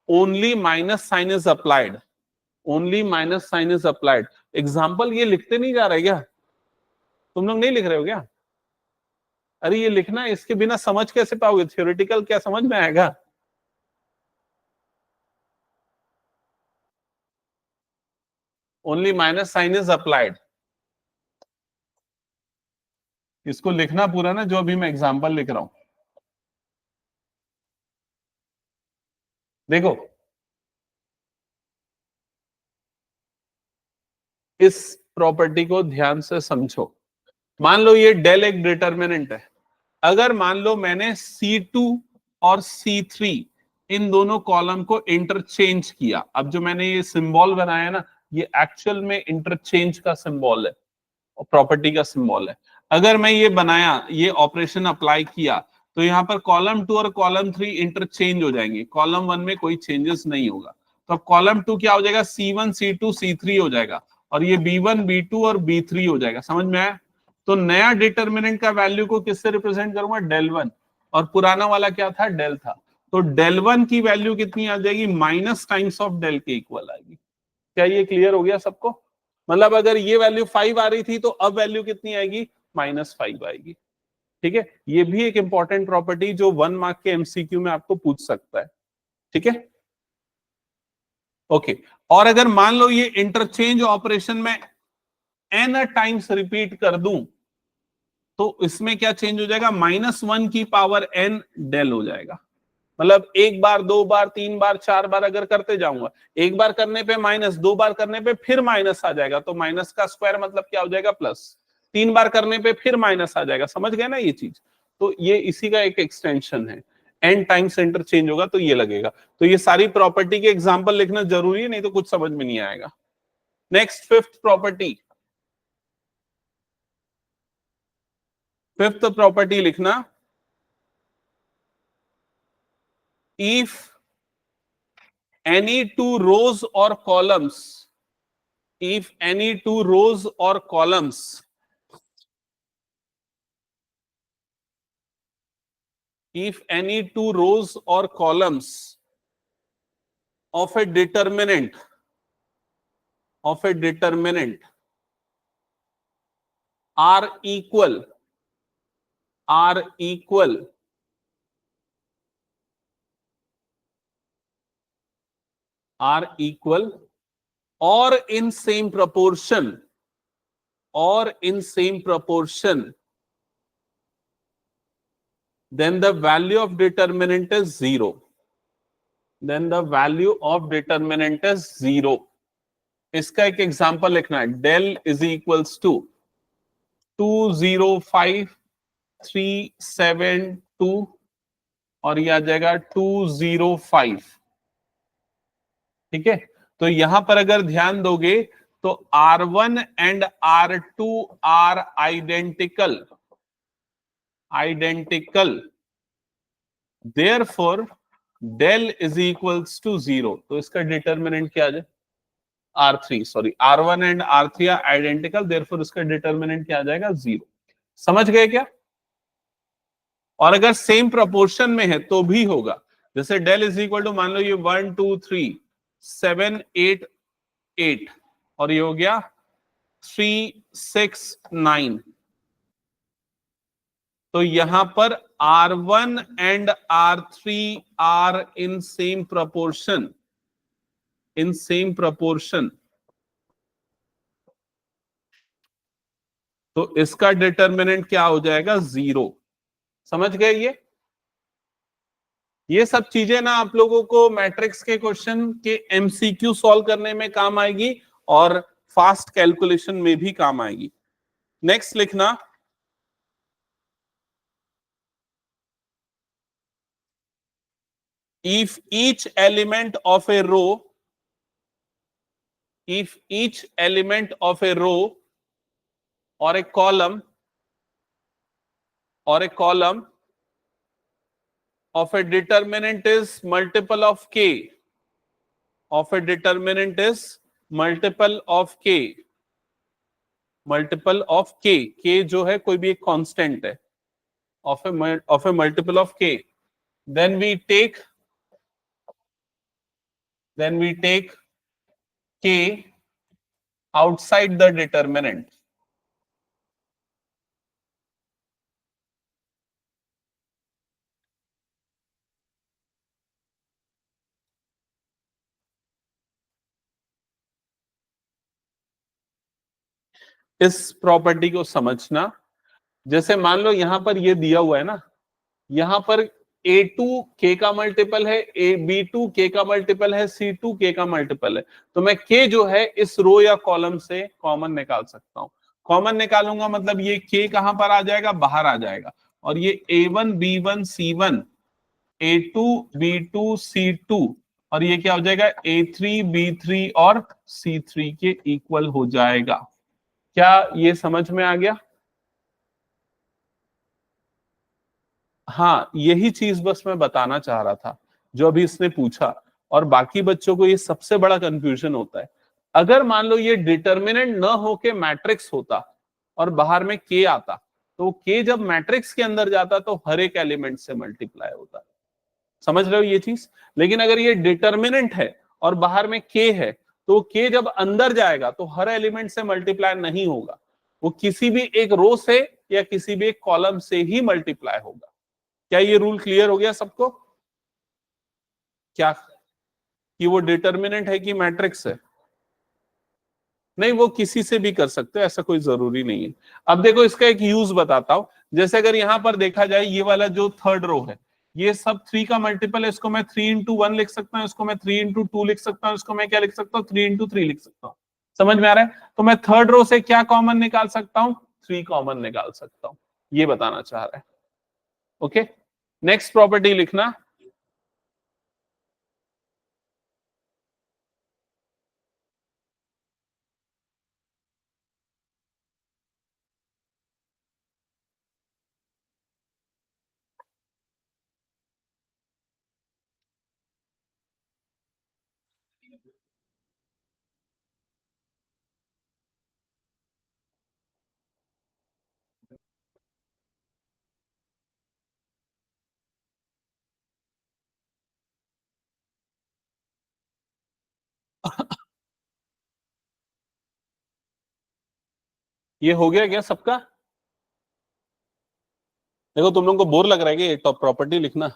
only minus sign is applied, only minus sign is applied. Example ये लिखते नहीं जा रहे क्या? तुम लोग नहीं लिख रहे हो क्या? अरे ये लिखना, इसके बिना समझ कैसे पाओगे? थ्योरेटिकल क्या समझ में आएगा? Only minus sign is applied. इसको लिखना पूरा ना, जो अभी मैं एग्जांपल लिख रहा हूं। देखो, इस प्रॉपर्टी को ध्यान से समझो। मान लो ये डेल एक डिटर्मिनेंट है। अगर मान लो मैंने C2 और C3 इन दोनों कॉलम को इंटरचेंज किया, अब जो मैंने ये सिंबल बनाया ना, ये एक्चुअल में इंटरचेंज का सिंबल है, प्रॉपर्टी का सिंबल है। अगर मैं ये बनाया, ये ऑपरेशन अप्लाई किया, तो यहाँ पर कॉलम 2 और कॉलम 3 इंटरचेंज हो जाएंगे, कॉलम 1 में कोई चेंजेस नहीं होगा। तो अब कॉलम 2 क्या हो जाएगा, C1 C2 C3 हो जाएगा, और ये B1 B2 और B3 हो जाएगा। समझ में आया? तो नया डिटर्मिनेंट का वैल्यू को किससे रिप्रेजेंट करूंगा, डेल वन, और पुराना वाला क्या था, डेल था। तो डेल वन की वैल्यू कितनी आ जाएगी, माइनस टाइम्स ऑफ डेल के इक्वल आएगी। क्या ये क्लियर हो गया सबको? मतलब अगर ये वैल्यू 5 आ रही थी, तो अब वैल्यू कितनी आएगी, -5 आएगी। ठीक है, ये भी एक इंपॉर्टेंट प्रॉपर्टी जो 1 मार्क के एमसीक्यू में आपको पूछ सकता है। ठीक है, ओके। और अगर मान लो ये इंटरचेंज ऑपरेशन में n टाइम्स रिपीट कर दूं, तो इसमें क्या चेंज हो जाएगा, -1 की पावर n डेल हो जाएगा। मतलब एक बार, दो बार, तीन बार, चार बार अगर करते जाऊंगा, एक बार करने पे माइनस, दो बार करने पे फिर माइनस आ जाएगा, तो माइनस का स्क्वायर मतलब क्या हो जाएगा, प्लस। तीन बार करने पे फिर माइनस आ जाएगा। समझ गए ना ये चीज? तो ये इसी का एक एक्सटेंशन है। एन टाइम्स इंटरचेंज होगा तो ये लगेगा। तो ये सारी प्रॉपर्टी के एग्जाम्पल लिखना जरूरी है, नहीं तो कुछ समझ में नहीं आएगा। Next, fifth property. Fifth property लिखना, if any two rows or columns, if any two rows or columns, if any two rows or columns of a determinant are equal, are equal, are equal or in same proportion, or in same proportion, then the value of determinant is zero. Then the value of determinant is zero. इसका एक example लिखना है, del is equals to 205372 और ये आ जाएगा 205। ठीक है, तो यहां पर अगर ध्यान दोगे तो R1 and R2 are identical, identical, therefore del is equals to 0। तो इसका डिटर्मिनेंट क्या आ जाए, R3, sorry, R1 and R3 are identical, therefore इसका डिटर्मिनेंट क्या आ जाएगा, 0। समझ गए क्या? और अगर सेम प्रोपोर्शन में है तो भी होगा। जैसे डेल इज इक्वल टू, मान लो ये 1 2 3 7 8 8 और ये हो गया 3 6 9, तो यहां पर R1 and R3 are in same proportion, in same proportion, तो इसका डिटर्मिनेंट क्या हो जाएगा, 0। समझ गए? ये सब चीजें ना आप लोगों को मैट्रिक्स के क्वेश्चन के एमसीक्यू सॉल्व करने में काम आएगी और फास्ट कैलकुलेशन में भी काम आएगी। नेक्स्ट लिखना, if each element of a row, if each element of a row or a column, or a column of a determinant is multiple of k, of a determinant is multiple of k, multiple of k, k जो है कोई भी एक constant है, of a multiple of k, then we take k outside the determinant. इस property को समझना, जैसे मान लो यहां पर ये दिया हुआ है ना, यहां पर A2 K का मल्टीपल है, B2 K का मल्टीपल है, C2 K का मल्टीपल है, तो मैं K जो है इस रो या कॉलम से कॉमन निकाल सकता हूं। कॉमन निकालूंगा मतलब ये K कहां पर आ जाएगा, बाहर आ जाएगा, और ये A1 B1 C1 A2 B2 C2 और ये क्या हो जाएगा A3 B3 और C3 के इक्वल हो जाएगा। क्या ये समझ में आ गया? हाँ, यही चीज बस मैं बताना चाह रहा था जो अभी इसने पूछा, और बाकी बच्चों को ये सबसे बड़ा कंफ्यूजन होता है। अगर मान लो ये डिटर्मिनेंट न होके मैट्रिक्स होता और बाहर में के आता, तो के जब मैट्रिक्स के अंदर जाता तो हर एक एलिमेंट से मल्टीप्लाई होता। समझ रहे हो ये चीज? लेकिन अगर ये डिटर्मिनेंट है और बाहर में के है, तो के जब अंदर जाएगा तो हर एलिमेंट से मल्टीप्लाई नहीं होगा, वो किसी भी एक रो से या किसी भी एक कॉलम से ही मल्टीप्लाई होगा। क्या ये रूल क्लियर हो गया सबको? क्या कि वो डिटर्मिनेंट है कि मैट्रिक्स है? नहीं, वो किसी से भी कर सकते हो, ऐसा कोई जरूरी नहीं है। अब देखो इसका एक यूज बताता हूं। जैसे अगर यहां पर देखा जाए, ये वाला जो थर्ड रो है, ये सब 3 का मल्टीपल है, इसको मैं 3 into 1 लिख सकता हूँ, इसको मैं 3 into 2 लिख सकता हूँ, इसको मैं क्या लिख सकता हूँ, 3 into 3 लिख सकता हूँ। समझ में आ रहा है? तो मैं थर्ड रो से क्या कॉमन निकाल सकता हूँ, 3 कॉमन निकाल सकता हूँ। ये बताना चाह रहा है। ओके, नेक्स्ट प्रॉपर्टी लिखना। ये हो गया क्या सबका? देखो तुम लोगों को बोर लग रहा है कि ये टॉप प्रॉपर्टी लिखना?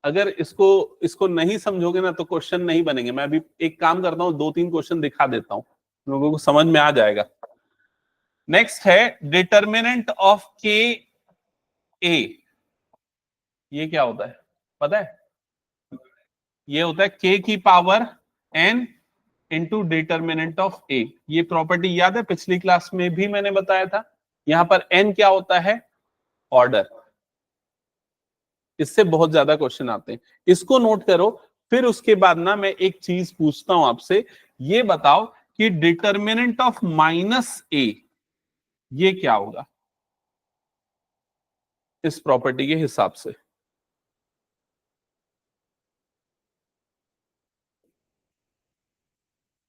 अगर इसको इसको नहीं समझोगे ना तो क्वेश्चन नहीं बनेंगे। मैं अभी एक काम करता हूँ, 2-3 क्वेश्चन दिखा देता हूँ, लोगों को समझ में आ जाएगा। नेक्स्ट है डिटर्मिनेंट ऑफ के ए। ये क्या होता है पता है? ये होता है के की power N into determinant of A. ये प्रॉपर्टी याद है, पिछली क्लास में भी मैंने बताया था। यहां पर एन क्या होता है, ऑर्डर। इससे बहुत ज्यादा क्वेश्चन आते हैं, इसको नोट करो। फिर उसके बाद ना मैं एक चीज पूछता हूं आपसे, ये बताओ कि डिटर्मिनेंट ऑफ माइनस ए ये क्या होगा इस प्रॉपर्टी के हिसाब से?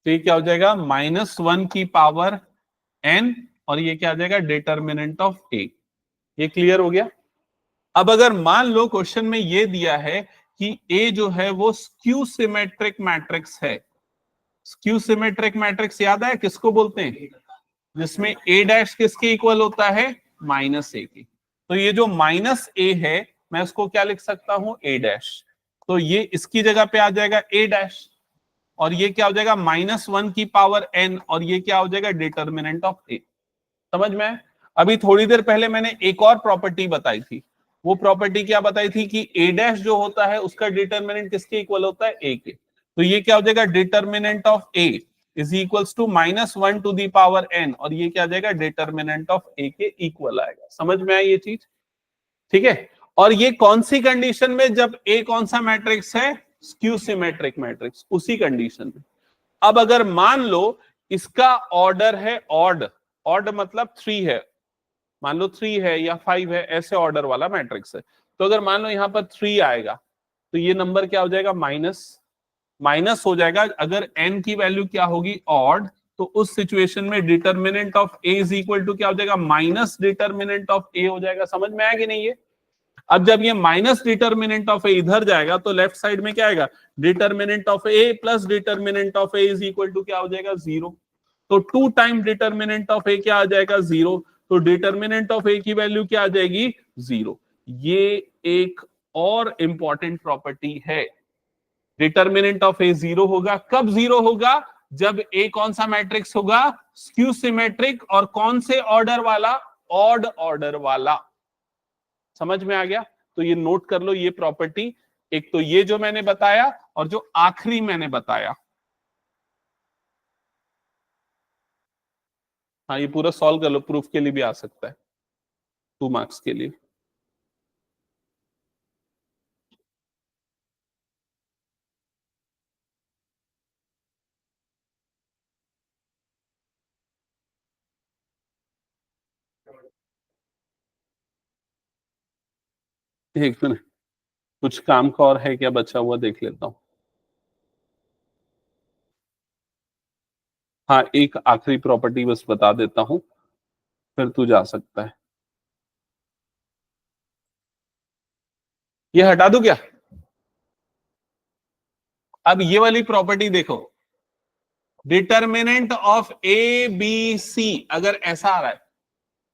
तो ये क्या हो जाएगा, -1 की पावर एन, और ये क्या आ जाएगा, डिटर्मिनेंट ऑफ ए। ये क्लियर हो गया? अब अगर मान लो क्वेश्चन में ये दिया है कि ए जो है वो स्क्यू सिमेट्रिक मैट्रिक्स है। स्क्यू सिमेट्रिक मैट्रिक्स याद है किसको बोलते हैं? जिसमें ए डैश किसके इक्वल होता है, -a की। तो ये जो -a है, मैं उसको क्या लिख सकता हूं, a डैश। तो ये इसकी जगह पे आ जाएगा a डैश, और ये क्या हो जाएगा, -1 की पावर n, और ये क्या हो जाएगा, डिटर्मिनेंट ऑफ a। समझ में आया? अभी थोड़ी देर पहले मैंने एक और प्रॉपर्टी बताई थी। वो प्रॉपर्टी क्या बताई थी कि a डैश जो होता है उसका डिटर्मिनेंट किसके इक्वल होता है, a के। तो ये क्या हो जाएगा, determinant of a is equals to -1 to the power n, और ये क्या आ जाएगा, डिटर्मिनेंट ऑफ a के इक्वल आएगा। समझ में आई ये चीज? ठीक है। और ये कौन सी कंडीशन में, जब a कौन सा मैट्रिक्स है, स्क्यू सिमेट्रिक मैट्रिक्स, उसी कंडीशन में। अब अगर मान लो इसका ऑर्डर है ऑड, ऑड मतलब 3 है, मान लो 3 है या 5 है, ऐसे ऑर्डर वाला मैट्रिक्स है। तो अगर मान लो यहां पर 3 आएगा, तो ये नंबर क्या हो जाएगा, माइनस माइनस हो जाएगा। अगर n की वैल्यू क्या होगी, ऑड, तो उस सिचुएशन में determinant of a is equal to क्या हो जाएगा, माइनस डिटर्मिनेंट ऑफ a हो जाएगा। समझ में आया कि नहीं ये? अब जब ये माइनस डिटर्मिनेंट ऑफ ए इधर जाएगा तो लेफ्ट साइड में क्या आएगा, determinant of A plus determinant of A is equal to क्या हो जाएगा, 0। तो 2 टाइम डिटर्मिनेंट ऑफ ए क्या आ जाएगा, 0। तो डिटर्मिनेंट ऑफ ए की वैल्यू क्या आ जाएगी, 0। ये एक और इंपॉर्टेंट प्रॉपर्टी है। डिटर्मिनेंट ऑफ ए 0 होगा। कब 0 होगा, जब ए कौन सा मैट्रिक्स होगा, स्क्यू सिमेट्रिक, और कौन से ऑर्डर वाला, ऑड ऑर्डर वाला। समझ में आ गया? तो ये नोट कर लो, ये प्रॉपर्टी, एक तो ये जो मैंने बताया और जो आखिरी मैंने बताया। हाँ, ये पूरा सॉल्व कर लो, प्रूफ के लिए भी आ सकता है, 2 मार्क्स के लिए। एक मिनट, कुछ काम का और है क्या बचा हुआ, देख लेता हूँ। हाँ, एक आखिरी प्रॉपर्टी बस बता देता हूं, फिर तू जा सकता है। ये हटा दूं क्या? अब ये वाली प्रॉपर्टी देखो, determinant of A B C अगर ऐसा आ रहा है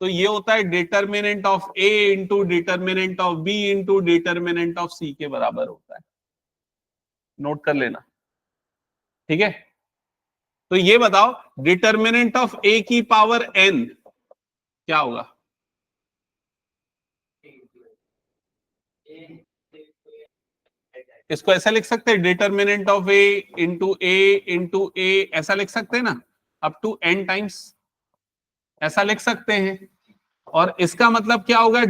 तो ये होता है determinant of A into determinant of B into determinant of C के बराबर होता है। नोट कर लेना, ठीक है? तो ये बताओ, डिटर्मिनेंट ऑफ ए की पावर एन क्या होगा? इसको ऐसा लिख सकते हैं, डिटर्मिनेंट ऑफ ए इंटू ए, ऐसा लिख सकते हैं ना, अप टू एन टाइम्स, ऐसा लिख सकते हैं। और इसका मतलब क्या होगा,